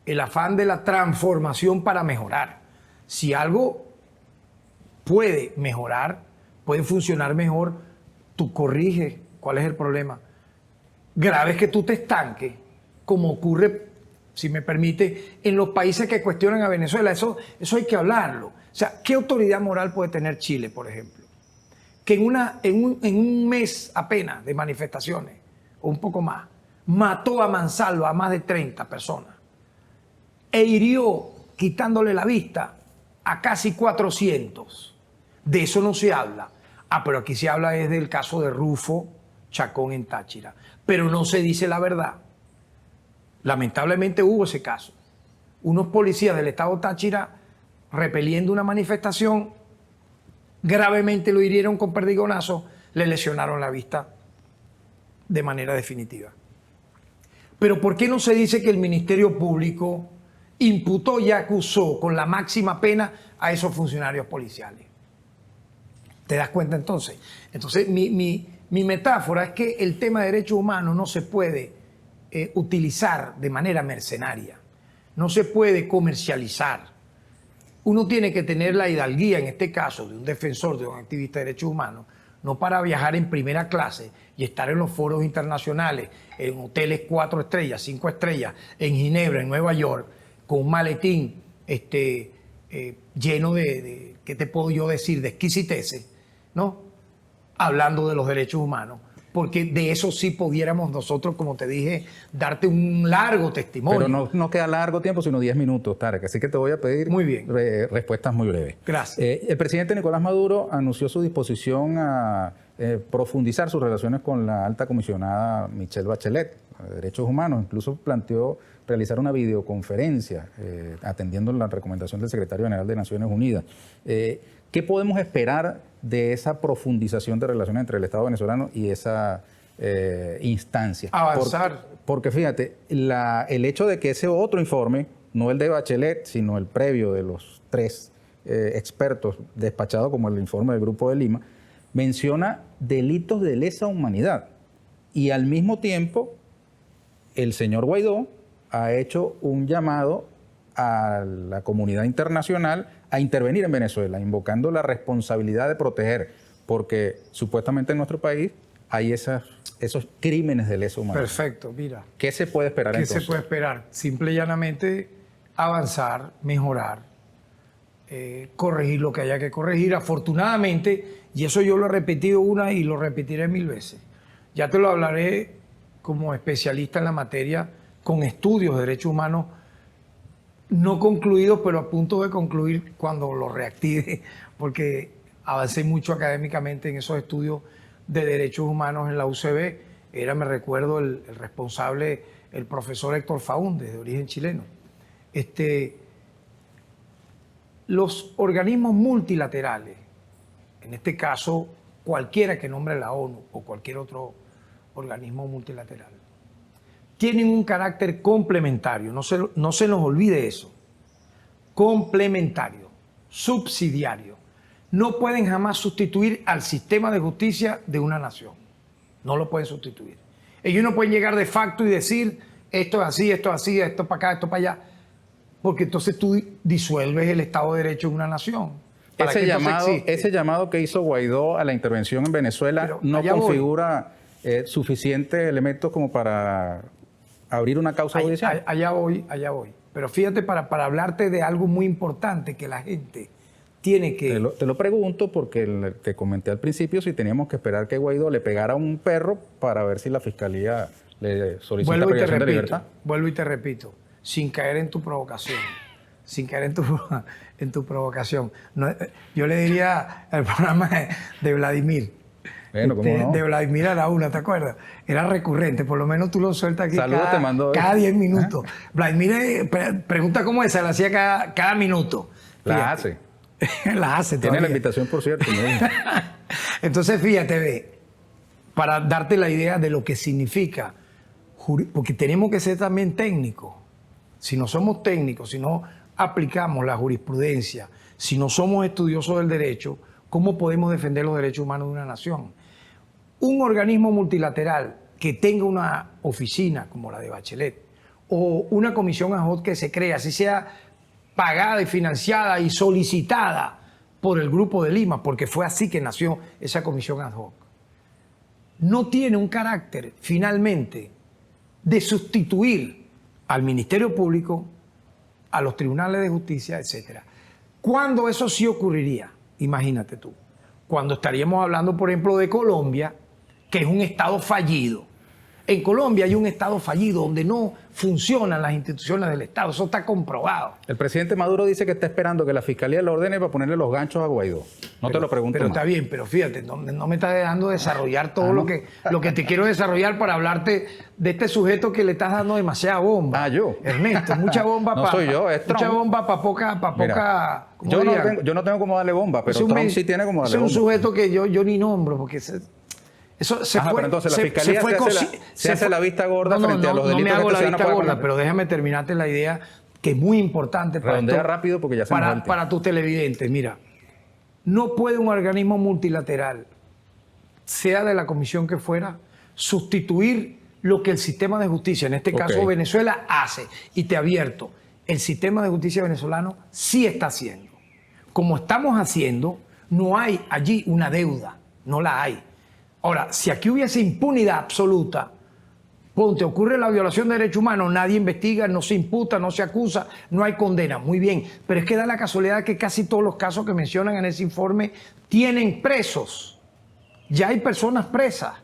el afán de la transformación para mejorar. Si algo puede mejorar, puede funcionar mejor, tú corriges. ¿Cuál es el problema? Grave es que tú te estanques, como ocurre, si me permite, en los países que cuestionan a Venezuela. Eso hay que hablarlo. O sea, ¿qué autoridad moral puede tener Chile, por ejemplo? Que en un mes apenas de manifestaciones, o un poco más, mató a mansalva a más de 30 personas e hirió, quitándole la vista, a casi 400. De eso no se habla. Pero aquí se habla es del caso de Rufo Chacón en Táchira. Pero no se dice la verdad. Lamentablemente hubo ese caso. Unos policías del estado Táchira, repeliendo una manifestación, gravemente lo hirieron con perdigonazo, le lesionaron la vista de manera definitiva. Pero ¿por qué no se dice que el Ministerio Público imputó y acusó con la máxima pena a esos funcionarios policiales? ¿Te das cuenta entonces? Entonces mi metáfora es que el tema de derechos humanos no se puede utilizar de manera mercenaria, no se puede comercializar. Uno tiene que tener la hidalguía, en este caso, de un defensor, de un activista de derechos humanos, no para viajar en primera clase y estar en los foros internacionales, en hoteles 4 estrellas, 5 estrellas, en Ginebra, en Nueva York, con un maletín lleno de, ¿qué te puedo yo decir?, de exquisiteces, ¿no? Hablando de los derechos humanos. Porque de eso sí pudiéramos nosotros, como te dije, darte un largo testimonio. Pero no queda largo tiempo, sino 10 minutos, Tarek. Así que te voy a pedir muy bien. Respuestas muy breves. Gracias. El presidente Nicolás Maduro anunció su disposición a profundizar sus relaciones con la alta comisionada Michelle Bachelet de Derechos Humanos. Incluso planteó realizar una videoconferencia atendiendo la recomendación del secretario general de Naciones Unidas. ¿Qué podemos esperar de esa profundización de relaciones entre el Estado venezolano y esa instancia? Avanzar. Porque fíjate, el hecho de que ese otro informe, no el de Bachelet, sino el previo de los 3 expertos despachados como el informe del Grupo de Lima, menciona delitos de lesa humanidad. Y al mismo tiempo, el señor Guaidó ha hecho un llamado a la comunidad internacional a intervenir en Venezuela, invocando la responsabilidad de proteger, porque supuestamente en nuestro país hay esos crímenes de lesa humanidad. Perfecto, mira. ¿Qué se puede esperar entonces? ¿Qué se puede esperar? Simple y llanamente avanzar, mejorar, corregir lo que haya que corregir. Afortunadamente, y eso yo lo he repetido una y lo repetiré 1000 veces, ya te lo hablaré como especialista en la materia, con estudios de derechos humanos no concluidos, pero a punto de concluir cuando lo reactive, porque avancé mucho académicamente en esos estudios de derechos humanos en la UCB. Me recuerdo, el responsable, el profesor Héctor Faúndez, de origen chileno. Los organismos multilaterales, en este caso cualquiera que nombre la ONU o cualquier otro organismo multilateral, tienen un carácter complementario, no se nos olvide eso, complementario, subsidiario. No pueden jamás sustituir al sistema de justicia de una nación, no lo pueden sustituir. Ellos no pueden llegar de facto y decir esto es así, esto para acá, esto para allá, porque entonces tú disuelves el Estado de Derecho en una nación. Ese llamado que hizo Guaidó a la intervención en Venezuela no configura suficientes elementos como para abrir una causa judicial. Allá voy. Pero fíjate, para hablarte de algo muy importante que la gente tiene que... Te lo pregunto porque te comenté al principio si teníamos que esperar que Guaidó le pegara a un perro para ver si la fiscalía le solicita privación de libertad. Vuelvo y te repito, sin caer en tu provocación. No, yo le diría al programa de Vladimir, Bueno, ¿cómo no? de Vladimir Araúna, ¿te acuerdas? Era recurrente, por lo menos tú lo sueltas aquí Saludos te mandó. cada 10 minutos. Vladimir pregunta cómo es, se la hacía cada minuto. La hace. La hace Tiene todavía. la invitación, por cierto. Entonces, fíjate, ve, para darte la idea de lo que significa, porque tenemos que ser también técnicos. Si no somos técnicos, si no aplicamos la jurisprudencia, si no somos estudiosos del derecho, ¿cómo podemos defender los derechos humanos de una nación? Un organismo multilateral que tenga una oficina como la de Bachelet o una comisión ad hoc que se crea, así sea pagada y financiada y solicitada por el Grupo de Lima, porque fue así que nació esa comisión ad hoc, no tiene un carácter finalmente de sustituir al Ministerio Público, a los tribunales de justicia, etc. ¿Cuándo eso sí ocurriría? Imagínate tú. Cuando estaríamos hablando, por ejemplo, de Colombia, que es un Estado fallido. En Colombia hay un Estado fallido donde no funcionan las instituciones del Estado. Eso está comprobado. El presidente Maduro dice que está esperando que la fiscalía le ordene para ponerle los ganchos a Guaidó. No te lo pregunto Pero más. está bien, pero fíjate, no me estás dejando desarrollar todo lo que te quiero desarrollar para hablarte de este sujeto que le estás dando demasiada bomba. Ah, ¿yo? Ernesto, mucha bomba No para... soy yo, es mucha Trump. bomba para poca... Mira, ¿cómo yo dirían? no tengo cómo darle bomba, pero Trump sí tiene como darle es un bomba. sujeto que yo ni nombro, porque eso se Ajá, fue... pero entonces la se fiscalía fue se hace la vista gorda frente a los delitos No me hago que la este ciudadano vista puede gorda, cometer. pero déjame terminarte la idea que es muy importante para, Redondea rápido porque ya se nos va el tiempo. para tus televidentes. Mira, no puede un organismo multilateral, sea de la comisión que fuera, sustituir lo que el sistema de justicia, en este caso Venezuela, hace. Y te advierto, el sistema de justicia venezolano sí está haciendo. Como estamos haciendo, no hay allí una deuda, no la hay. Ahora, si aquí hubiese impunidad absoluta, ponte, ocurre la violación de derechos humanos, nadie investiga, no se imputa, no se acusa, no hay condena. Muy bien, pero es que da la casualidad que casi todos los casos que mencionan en ese informe tienen presos. Ya hay personas presas.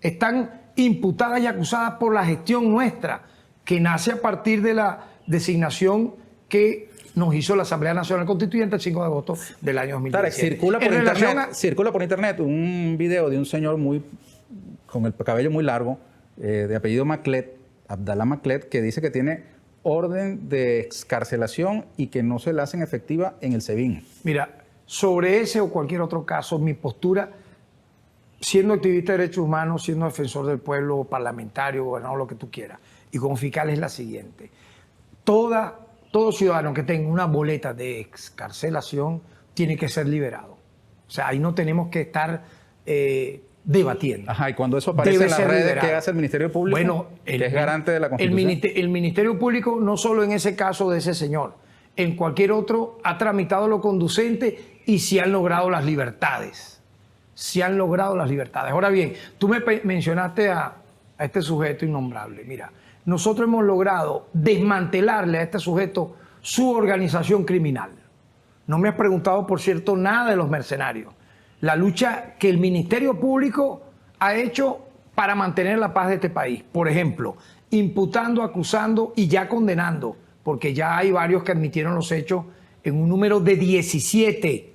Están imputadas y acusadas por la gestión nuestra, que nace a partir de la designación que nos hizo la Asamblea Nacional Constituyente el 5 de agosto del año 2017. Tarek, circula por internet un video de un señor con el cabello muy largo, de apellido Maclet, Abdallah Maclet, que dice que tiene orden de excarcelación y que no se la hacen efectiva en el SEBIN. Mira, sobre ese o cualquier otro caso, mi postura, siendo activista de derechos humanos, siendo defensor del pueblo, parlamentario, gobernador, lo que tú quieras, y como fiscal, es la siguiente. Todo ciudadano que tenga una boleta de excarcelación tiene que ser liberado. O sea, ahí no tenemos que estar debatiendo. Ajá, y cuando eso aparece en las redes, liberado. ¿qué hace el Ministerio Público? Bueno, que es garante de la Constitución. El Ministerio Público, no solo en ese caso de ese señor, en cualquier otro, ha tramitado lo conducente y se han logrado las libertades. Se han logrado las libertades. Ahora bien, tú me mencionaste a este sujeto innombrable. Mira, nosotros hemos logrado desmantelarle a este sujeto su organización criminal. No me has preguntado, por cierto, nada de los mercenarios. La lucha que el Ministerio Público ha hecho para mantener la paz de este país. Por ejemplo, imputando, acusando y ya condenando, porque ya hay varios que admitieron los hechos en un número de 17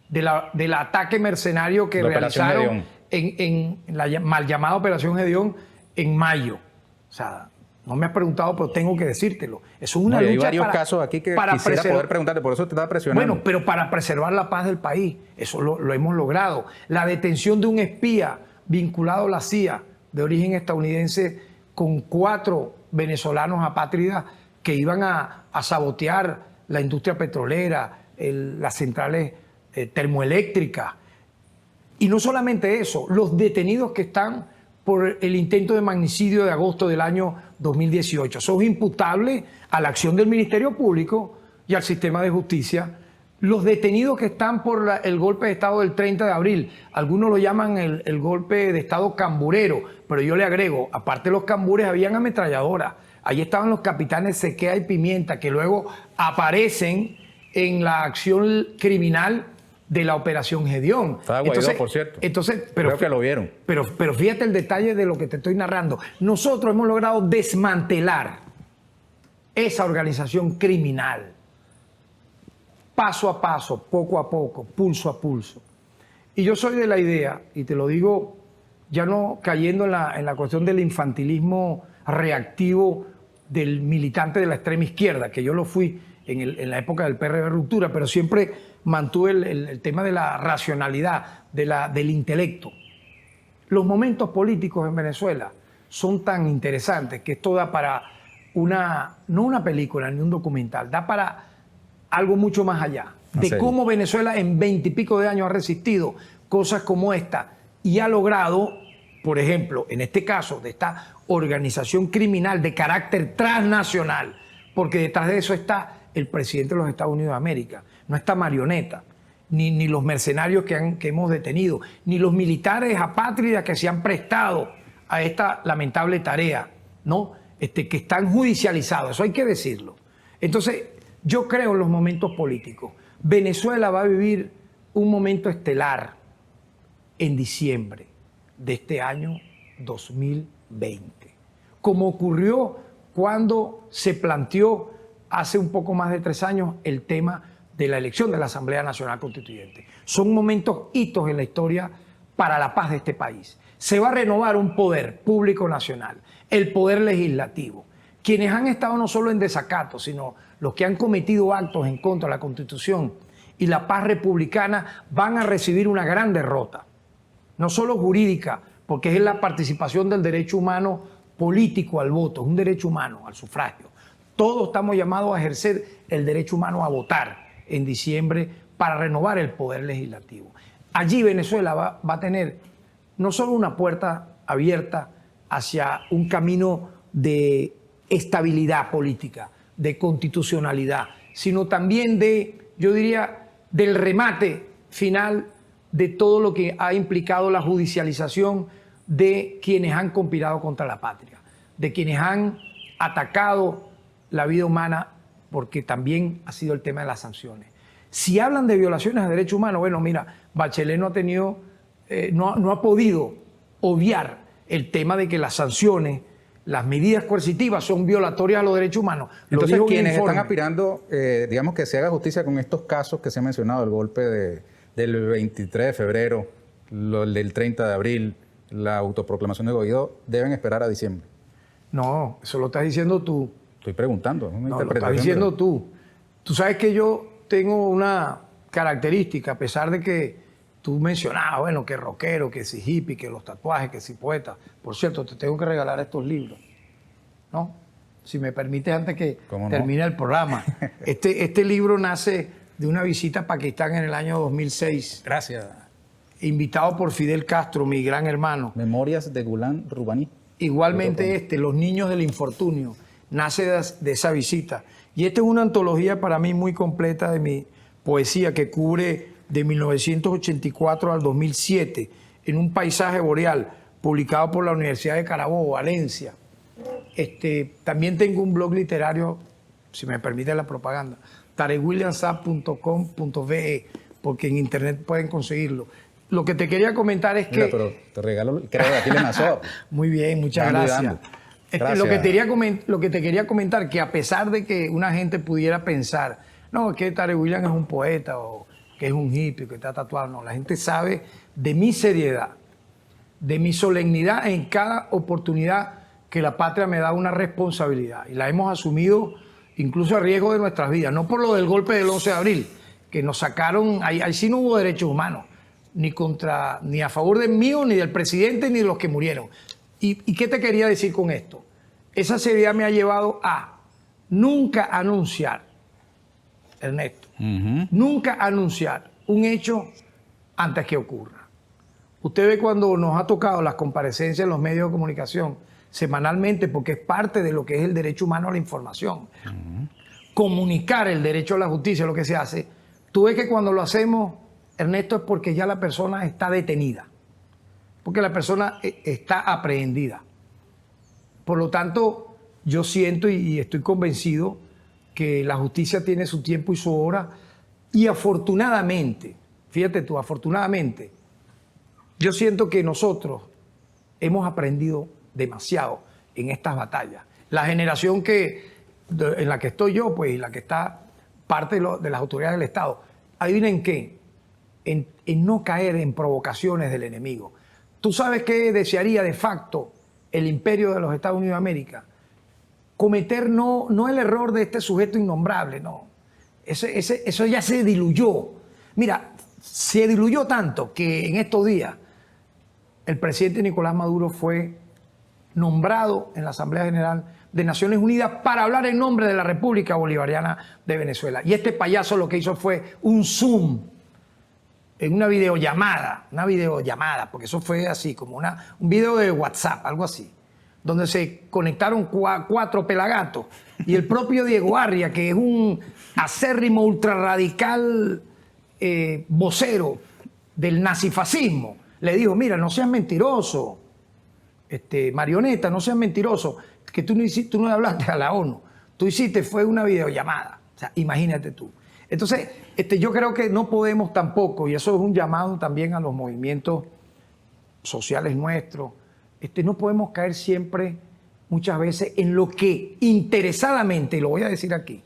del ataque mercenario que realizaron en la mal llamada Operación Gedeón en mayo. O sea, no me has preguntado, pero tengo que decírtelo. Eso es una lucha. Hay varios casos aquí que quisiera poder preguntarte, por eso te estaba presionando. Bueno, pero para preservar la paz del país, eso lo hemos logrado. La detención de un espía vinculado a la CIA de origen estadounidense con 4 venezolanos apátridas que iban a sabotear la industria petrolera, las centrales termoeléctricas. Y no solamente eso, los detenidos que están por el intento de magnicidio de agosto del año 2018. Son imputables a la acción del Ministerio Público y al sistema de justicia. Los detenidos que están por el golpe de Estado del 30 de abril, algunos lo llaman el golpe de Estado camburero, pero yo le agrego, aparte de los cambures, habían ametralladoras. Ahí estaban los capitanes Sequea y Pimienta, que luego aparecen en la acción criminal de la Operación Gedeón. Estaba Guaidó, por cierto. Creo que lo vieron. Pero fíjate el detalle de lo que te estoy narrando. Nosotros hemos logrado desmantelar esa organización criminal, paso a paso, poco a poco, pulso a pulso. Y yo soy de la idea, y te lo digo ya no cayendo en la cuestión del infantilismo reactivo del militante de la extrema izquierda, que yo lo fui en la época del PRD de ruptura, pero siempre mantuve el tema de la racionalidad, del intelecto. Los momentos políticos en Venezuela son tan interesantes que esto da para no una película ni un documental, da para algo mucho más allá. De cómo Venezuela en 20 y pico de años ha resistido cosas como esta y ha logrado, por ejemplo, en este caso, de esta organización criminal de carácter transnacional, porque detrás de eso está el presidente de los Estados Unidos de América, no está marioneta, ni los mercenarios que hemos detenido, ni los militares apátridas que se han prestado a esta lamentable tarea, ¿no? Que están judicializados, eso hay que decirlo. Entonces, yo creo en los momentos políticos. Venezuela va a vivir un momento estelar en diciembre de este año 2020, como ocurrió cuando se planteó hace un poco más de 3 años el tema de la elección de la Asamblea Nacional Constituyente. Son momentos, hitos en la historia para la paz de este país. Se va a renovar un poder público nacional, el poder legislativo. Quienes han estado no solo en desacato, sino los que han cometido actos en contra de la Constitución y la paz republicana van a recibir una gran derrota, no solo jurídica, porque es la participación del derecho humano político al voto, es un derecho humano al sufragio. Todos estamos llamados a ejercer el derecho humano a votar en diciembre para renovar el poder legislativo. Allí Venezuela va a tener no solo una puerta abierta hacia un camino de estabilidad política, de constitucionalidad, sino también yo diría, del remate final de todo lo que ha implicado la judicialización de quienes han conspirado contra la patria, de quienes han atacado la vida humana, porque también ha sido el tema de las sanciones. Si hablan de violaciones a derechos humanos, bueno, mira, Bachelet no ha tenido, no ha podido obviar el tema de que las sanciones, las medidas coercitivas son violatorias a los derechos humanos. Entonces, quienes están aspirando, digamos, que se haga justicia con estos casos que se han mencionado, el golpe del 23 de febrero, el del 30 de abril, la autoproclamación de Guaidó, deben esperar a diciembre. No, eso lo estás diciendo tú. Estoy preguntando, es una interpretación. Lo estás diciendo tú. Tú sabes que yo tengo una característica, a pesar de que tú mencionabas, bueno, que rockero, que si hippie, que los tatuajes, que si poeta. Por cierto, te tengo que regalar estos libros, ¿no? Si me permites, antes que termine el programa. Este libro nace de una visita a Pakistán en el año 2006. Gracias. Invitado por Fidel Castro, mi gran hermano. Memorias de Ghulam Rubani. Igualmente Los niños del infortunio, nace de esa visita. Y esta es una antología para mí muy completa de mi poesía que cubre de 1984 al 2007 en un paisaje boreal publicado por la Universidad de Carabobo, Valencia. También tengo un blog literario, si me permite la propaganda, tarekwilliamsapp.com.be, porque en internet pueden conseguirlo. Lo que te quería comentar es que... Pero te regalo, creo que aquí le nació. Muy bien, muchas gracias. Lo que te quería comentar, que a pesar de que una gente pudiera pensar, no, que Tarek William es un poeta o que es un hippie, que está tatuado, no, la gente sabe de mi seriedad, de mi solemnidad en cada oportunidad que la patria me da una responsabilidad y la hemos asumido incluso a riesgo de nuestras vidas, no por lo del golpe del 11 de abril, que nos sacaron, ahí sí no hubo derechos humanos, ni a favor del mío, ni del presidente, ni de los que murieron. ¿Y qué te quería decir con esto? Esa seriedad me ha llevado a nunca anunciar, Ernesto, nunca anunciar un hecho antes que ocurra. Usted ve cuando nos ha tocado las comparecencias en los medios de comunicación semanalmente, porque es parte de lo que es el derecho humano a la información. Comunicar el derecho a la justicia, lo que se hace. Tú ves que cuando lo hacemos, Ernesto, es porque ya la persona está detenida, porque la persona está aprehendida. Por lo tanto, yo siento y estoy convencido que la justicia tiene su tiempo y su hora, y afortunadamente, fíjate tú, afortunadamente, yo siento que nosotros hemos aprendido demasiado en estas batallas. La generación en la que estoy yo, pues, y la que está parte de las autoridades del Estado, adivinen qué, en no caer en provocaciones del enemigo. ¿Tú sabes qué desearía de facto el imperio de los Estados Unidos de América? Cometer no el error de este sujeto innombrable, no. Eso ya se diluyó. Mira, se diluyó tanto que en estos días el presidente Nicolás Maduro fue nombrado en la Asamblea General de Naciones Unidas para hablar en nombre de la República Bolivariana de Venezuela. Y este payaso lo que hizo fue un Zoom en una videollamada, porque eso fue así, como un video de WhatsApp, algo así, donde se conectaron 4 pelagatos. Y el propio Diego Arria, que es un acérrimo ultrarradical vocero del nazifascismo, le dijo: mira, no seas mentiroso, marioneta, no seas mentiroso, que tú no le hablaste a la ONU, tú hiciste fue una videollamada. O sea, imagínate tú. Entonces, yo creo que no podemos tampoco, y eso es un llamado también a los movimientos sociales nuestros, no podemos caer siempre, muchas veces, en lo que interesadamente, y lo voy a decir aquí,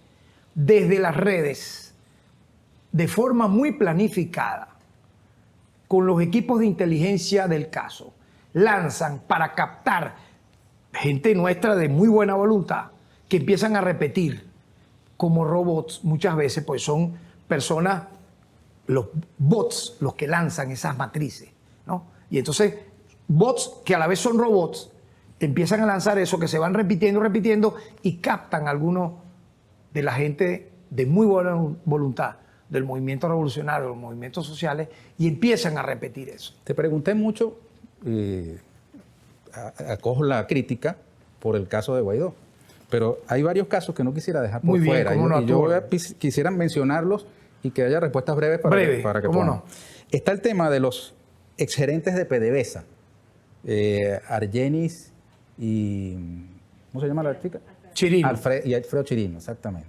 desde las redes, de forma muy planificada, con los equipos de inteligencia del caso, lanzan para captar gente nuestra de muy buena voluntad, que empiezan a repetir como robots muchas veces, pues son personas, los bots, los que lanzan esas matrices, ¿no? Y entonces, bots que a la vez son robots, empiezan a lanzar eso, que se van repitiendo, y captan a algunos de la gente de muy buena voluntad del movimiento revolucionario, de los movimientos sociales, y empiezan a repetir eso. Te pregunté mucho, acojo la crítica por el caso de Guaidó, pero hay varios casos que no quisiera dejar por fuera. Yo quisiera mencionarlos y que haya respuestas breves para que podamos. No. Está el tema de los exgerentes de PDVSA, Argenis y... ¿cómo se llama la chica? Chirino. Y Alfredo Chirino, exactamente.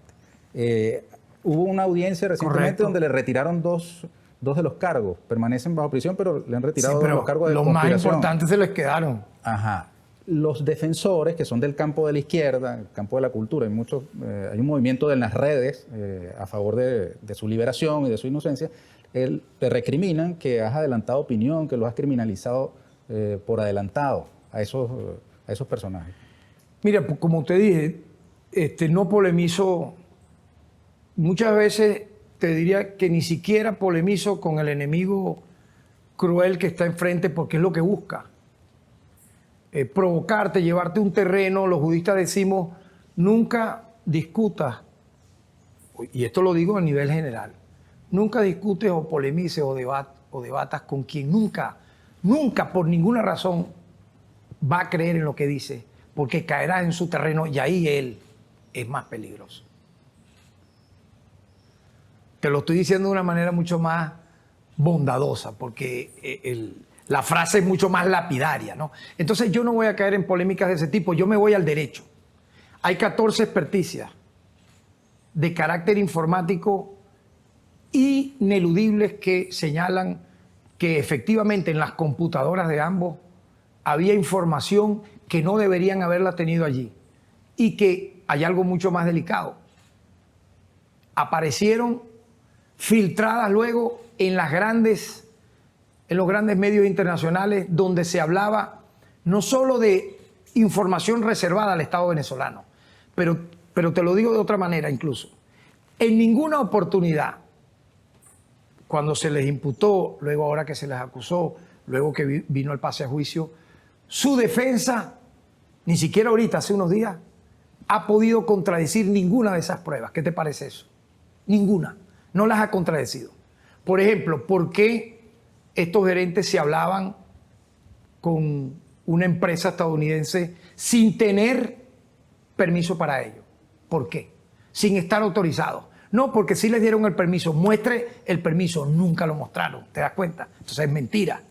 Hubo una audiencia recientemente donde le retiraron dos de los cargos. Permanecen bajo prisión, pero le han retirado los cargos de conspiración. Los más importantes se les quedaron. Ajá. Los defensores, que son del campo de la izquierda, el campo de la cultura, hay un movimiento en las redes a favor de su liberación y de su inocencia, te recriminan que has adelantado opinión, que lo has criminalizado por adelantado a esos personajes. Mira, como te dije, no polemizo, muchas veces te diría que ni siquiera polemizo con el enemigo cruel que está enfrente, porque es lo que busca. Provocarte, llevarte un terreno. Los budistas decimos: nunca discutas, y esto lo digo a nivel general, nunca discutes o polemices o debatas con quien nunca por ninguna razón va a creer en lo que dice, porque caerás en su terreno y ahí él es más peligroso. Te lo estoy diciendo de una manera mucho más bondadosa, porque la frase es mucho más lapidaria, ¿no? Entonces yo no voy a caer en polémicas de ese tipo, yo me voy al derecho. Hay 14 experticias de carácter informático ineludibles que señalan que efectivamente en las computadoras de ambos había información que no deberían haberla tenido allí, y que hay algo mucho más delicado. Aparecieron filtradas luego en los grandes medios internacionales, donde se hablaba no solo de información reservada al Estado venezolano, pero te lo digo de otra manera incluso. En ninguna oportunidad, cuando se les imputó, luego ahora que se les acusó, luego que vino el pase a juicio, su defensa, ni siquiera ahorita, hace unos días, ha podido contradecir ninguna de esas pruebas. ¿Qué te parece eso? Ninguna. No las ha contradecido. Por ejemplo, ¿por qué estos gerentes se hablaban con una empresa estadounidense sin tener permiso para ello? ¿Por qué? Sin estar autorizados. No, porque sí les dieron el permiso. Muestre el permiso. Nunca lo mostraron. ¿Te das cuenta? Entonces es mentira.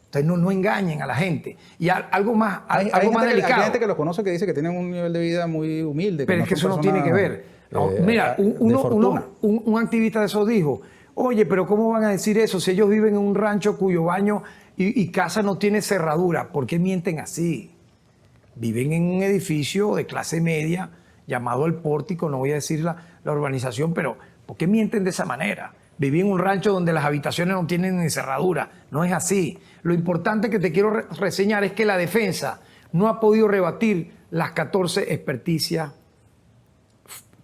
Entonces no engañen a la gente. Y algo más, algo más delicado. Hay gente que los conoce que dice que tienen un nivel de vida muy humilde. Pero es que eso no tiene que ver. Mira, un activista de esos dijo: oye, pero ¿cómo van a decir eso si ellos viven en un rancho cuyo baño y casa no tiene cerradura? ¿Por qué mienten así? Viven en un edificio de clase media llamado El Pórtico, no voy a decir la urbanización, pero ¿por qué mienten de esa manera? viví en un rancho donde las habitaciones no tienen ni cerradura. No es así. Lo importante que te quiero reseñar es que la defensa no ha podido rebatir las 14 experticias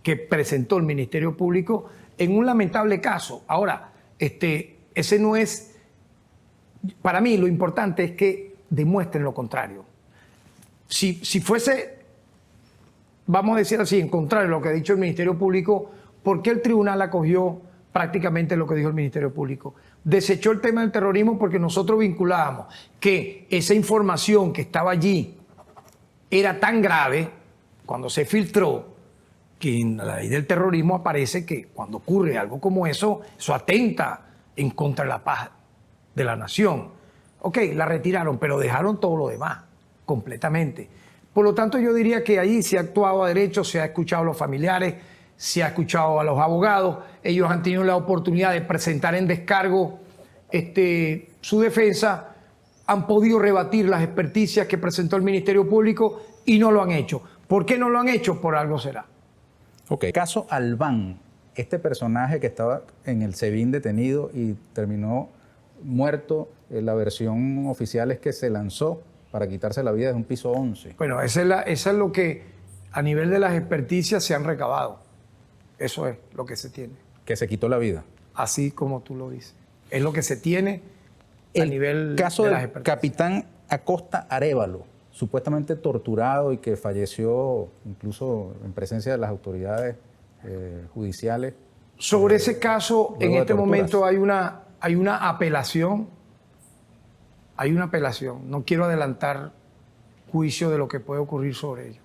que presentó el Ministerio Público en un lamentable caso. Ahora, ese no es... Para mí lo importante es que demuestren lo contrario. Si fuese, vamos a decir así, en contrario a lo que ha dicho el Ministerio Público, ¿por qué el tribunal acogió prácticamente lo que dijo el Ministerio Público? Desechó el tema del terrorismo porque nosotros vinculábamos que esa información que estaba allí era tan grave cuando se filtró, que en la ley del terrorismo aparece que cuando ocurre algo como eso atenta en contra de la paz de la nación. Ok, la retiraron, pero dejaron todo lo demás, completamente. Por lo tanto, yo diría que ahí se ha actuado a derecho, se ha escuchado a los familiares, se ha escuchado a los abogados, ellos han tenido la oportunidad de presentar en descargo su defensa, han podido rebatir las experticias que presentó el Ministerio Público y no lo han hecho. ¿Por qué no lo han hecho? Por algo será. Ok. Caso Albán, este personaje que estaba en el SEBIN detenido y terminó muerto, la versión oficial es que se lanzó para quitarse la vida desde un piso 11. Bueno, esa es lo que a nivel de las experticias se han recabado. Eso es lo que se tiene. Que se quitó la vida. Así como tú lo dices. Es lo que se tiene a nivel de las experticias. El caso del capitán Acosta Arévalo, supuestamente torturado y que falleció incluso en presencia de las autoridades judiciales. Sobre ese caso, en este momento hay una apelación. Hay una apelación. No quiero adelantar juicio de lo que puede ocurrir sobre ello.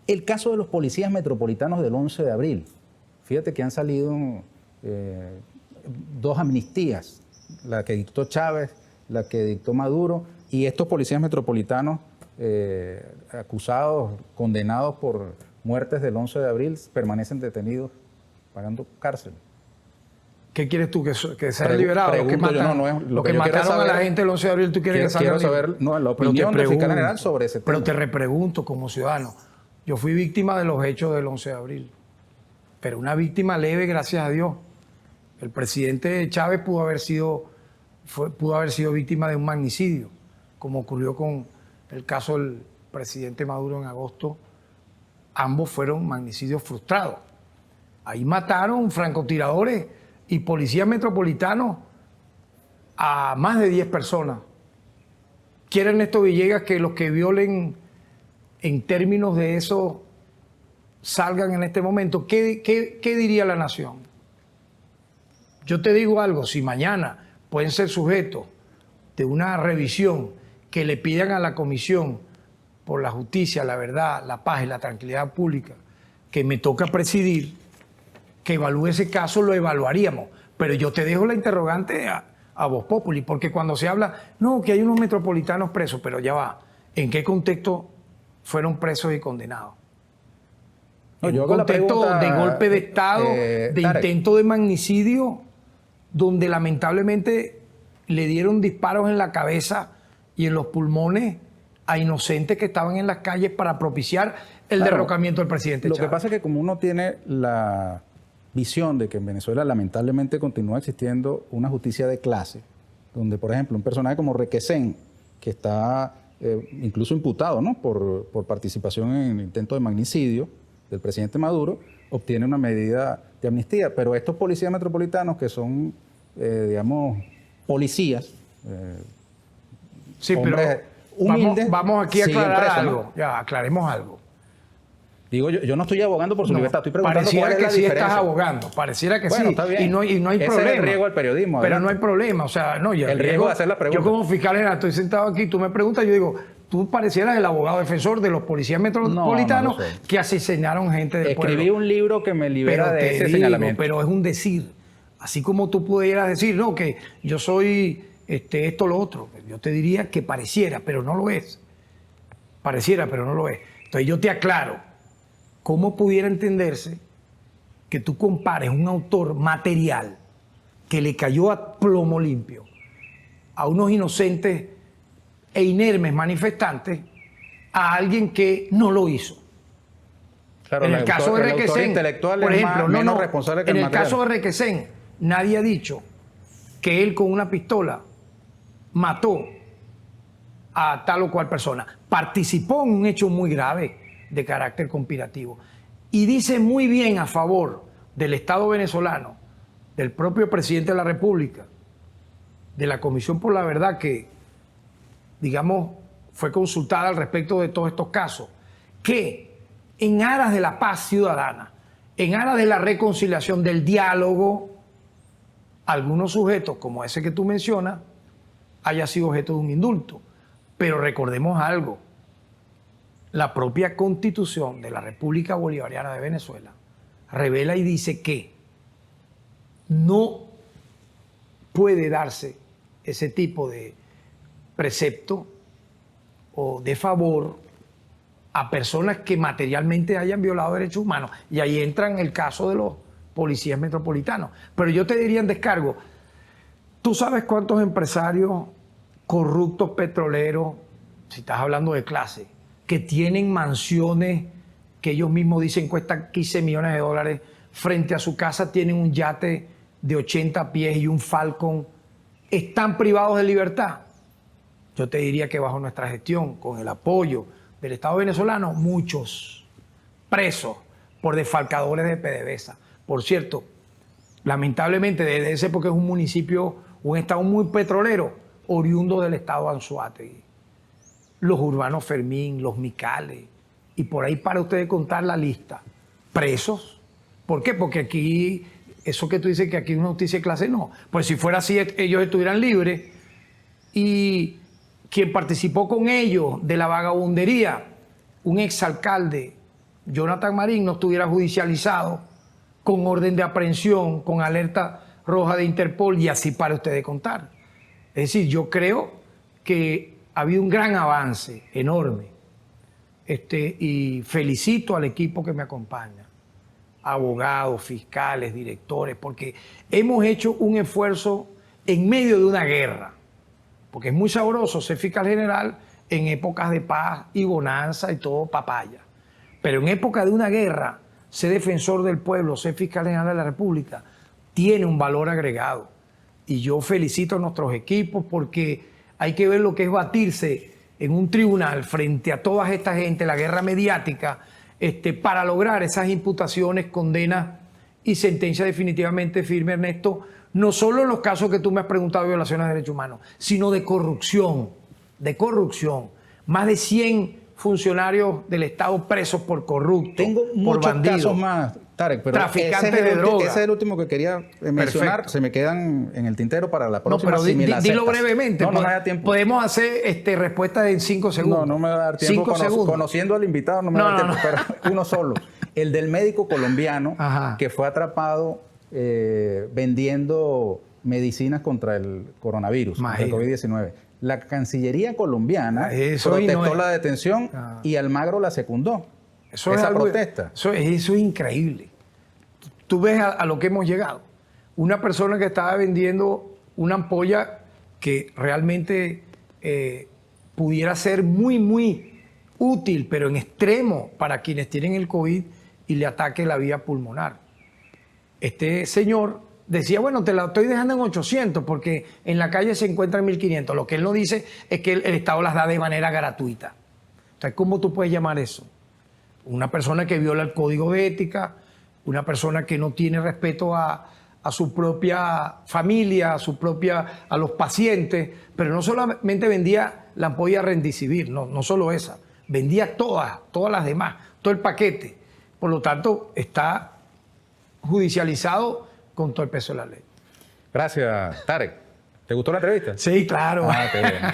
El caso de los policías metropolitanos del 11 de abril. Fíjate que han salido dos amnistías, la que dictó Chávez, la que dictó Maduro, y estos policías metropolitanos acusados, condenados por muertes del 11 de abril, permanecen detenidos pagando cárcel. ¿Qué quieres tú? ¿Que sean liberados? Los que mataron, lo que mataron a la gente el 11 de abril, ¿tú quieres que salgan libres? Quiero saber la opinión del fiscal general sobre ese tema. Pero te repregunto como ciudadano. Yo fui víctima de los hechos del 11 de abril, pero una víctima leve, gracias a Dios. El presidente Chávez pudo haber sido víctima de un magnicidio, como ocurrió con el caso del presidente Maduro en agosto. Ambos fueron magnicidios frustrados. Ahí mataron francotiradores y policías metropolitanos a más de 10 personas. ¿Quiere Ernesto Villegas que los que violen en términos de eso salgan en este momento? ¿Qué diría la nación? Yo te digo algo, si mañana pueden ser sujetos de una revisión que le pidan a la Comisión por la Justicia, la Verdad, la Paz y la Tranquilidad Pública, que me toca presidir, que evalúe ese caso, lo evaluaríamos. Pero yo te dejo la interrogante a Voz Populi, porque cuando se habla, no, que hay unos metropolitanos presos, pero ya va, ¿en qué contexto fueron presos y condenados? No, en un contexto de golpe de Estado, de intento de magnicidio, donde lamentablemente le dieron disparos en la cabeza y en los pulmones a inocentes que estaban en las calles para propiciar el derrocamiento del presidente Chávez. Lo que pasa es que como uno tiene la visión de que en Venezuela lamentablemente continúa existiendo una justicia de clase, donde por ejemplo un personaje como Requesén, que está incluso imputado, ¿no?, por participación en el intento de magnicidio del presidente Maduro, obtiene una medida de amnistía. Pero estos policías metropolitanos que son, digamos, policías, sí, pero humildes, vamos aquí a aclarar presos, algo, ¿no? Ya, aclaremos algo. Digo, yo no estoy abogando por su libertad, estoy preguntando pareciera cuál es que la sí diferencia. Estás abogando, pareciera que bueno, sí, está bien. y no hay Ese problema. Es el riesgo del periodismo. Pero ¿verdad? no hay problema, o sea, no, el riesgo de hacer la pregunta. Yo como fiscal general estoy sentado aquí, tú me preguntas, yo digo, tú parecieras el abogado defensor de los policías metropolitanos que asesinaron gente del pueblo. Escribí un libro que me libera de ese señalamiento. Pero es un decir, así como tú pudieras decir, no, que yo soy esto, lo otro. Yo te diría que pareciera, pero no lo es. Pareciera, pero no lo es. Entonces yo te aclaro, ¿cómo pudiera entenderse que tú compares un autor material que le cayó a plomo limpio a unos inocentes e inermes manifestantes a alguien que no lo hizo? Claro, en el caso de Requesén, intelectual por ejemplo, menos responsable que en el el material. caso de Requesén, nadie ha dicho que él con una pistola mató a tal o cual persona. Participó en un hecho muy grave de carácter conspirativo. Y dice muy bien a favor del Estado venezolano, del propio presidente de la República, de la Comisión por la Verdad que, digamos, fue consultada al respecto de todos estos casos, que en aras de la paz ciudadana, en aras de la reconciliación, del diálogo, algunos sujetos, como ese que tú mencionas, haya sido objeto de un indulto. Pero recordemos algo, la propia Constitución de la República Bolivariana de Venezuela revela y dice que no puede darse ese tipo de precepto o de favor a personas que materialmente hayan violado derechos humanos. Y ahí entra en el caso de los policías metropolitanos. Pero yo te diría en descargo, ¿tú sabes cuántos empresarios corruptos petroleros, si estás hablando de clase, que tienen mansiones que ellos mismos dicen cuestan 15 millones de dólares, frente a su casa tienen un yate de 80 pies y un Falcon, están privados de libertad? Yo te diría que bajo nuestra gestión, con el apoyo del Estado venezolano, muchos presos por defalcadores de PDVSA. Por cierto, lamentablemente desde ese, porque es un municipio, un estado muy petrolero, oriundo del estado Anzoátegui. Los Urbanos Fermín, los Micales, y por ahí para ustedes contar la lista. Presos. ¿Por qué? Porque aquí, eso que tú dices que aquí es una justicia de clase, no. Pues si fuera así, ellos estuvieran libres. Y quien participó con ellos de la vagabundería, un exalcalde, Jonathan Marín, no estuviera judicializado con orden de aprehensión, con alerta roja de Interpol, y así para ustedes contar. Es decir, yo creo que ha habido un gran avance, enorme, y felicito al equipo que me acompaña, abogados, fiscales, directores, porque hemos hecho un esfuerzo en medio de una guerra, porque es muy sabroso ser fiscal general en épocas de paz y bonanza y todo papaya, pero en época de una guerra, ser defensor del pueblo, ser fiscal general de la República, tiene un valor agregado. Y yo felicito a nuestros equipos porque hay que ver lo que es batirse en un tribunal frente a toda esta gente, la guerra mediática, para lograr esas imputaciones, condenas y sentencias definitivamente firmes, Ernesto, no solo en los casos que tú me has preguntado de violaciones de derechos humanos, sino de corrupción, Más de 100 funcionarios del Estado presos por corruptos, Tengo muchos bandidos, casos más, Tarek, pero traficantes de droga. ese es el último que quería mencionar. Perfecto. Se me quedan en el tintero para la No, próxima. pero dilo brevemente. No me da tiempo. Podemos hacer respuestas en 5 segundos. No me va a dar tiempo. 5 segundos. Conociendo al invitado no me va a dar tiempo, pero uno solo. El del médico colombiano que fue atrapado vendiendo medicinas contra el coronavirus, contra el COVID-19. La Cancillería colombiana protestó la detención y Almagro la secundó. Esa protesta. Eso es increíble. Tú ves a lo que hemos llegado. Una persona que estaba vendiendo una ampolla que realmente pudiera ser muy, muy útil, pero en extremo para quienes tienen el COVID y le ataque la vía pulmonar. Este señor decía, bueno, te la estoy dejando en 800 porque en la calle se encuentra en 1500. Lo que él no dice es que el Estado las da de manera gratuita. Entonces, ¿cómo tú puedes llamar eso? Una persona que viola el código de ética, una persona que no tiene respeto a su propia familia, a los pacientes, pero no solamente vendía la ampolla Remdesivir, no solo esa, vendía todas las demás, todo el paquete. Por lo tanto, está judicializado con todo el peso de la ley. Gracias, Tarek. ¿Te gustó la entrevista? Sí, claro. Qué bueno.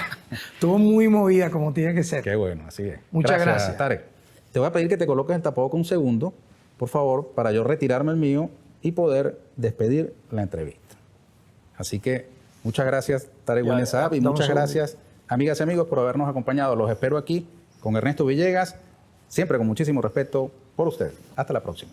Estuvo muy movida, como tiene que ser. Qué bueno, así es. Muchas gracias. Tarek. Te voy a pedir que te coloques el tapabocas un segundo, por favor, para yo retirarme el mío y poder despedir la entrevista. Así que muchas gracias, Tarek William Saab, y muchas gracias, amigas y amigos, por habernos acompañado. Los espero aquí con Ernesto Villegas, siempre con muchísimo respeto por ustedes. Hasta la próxima.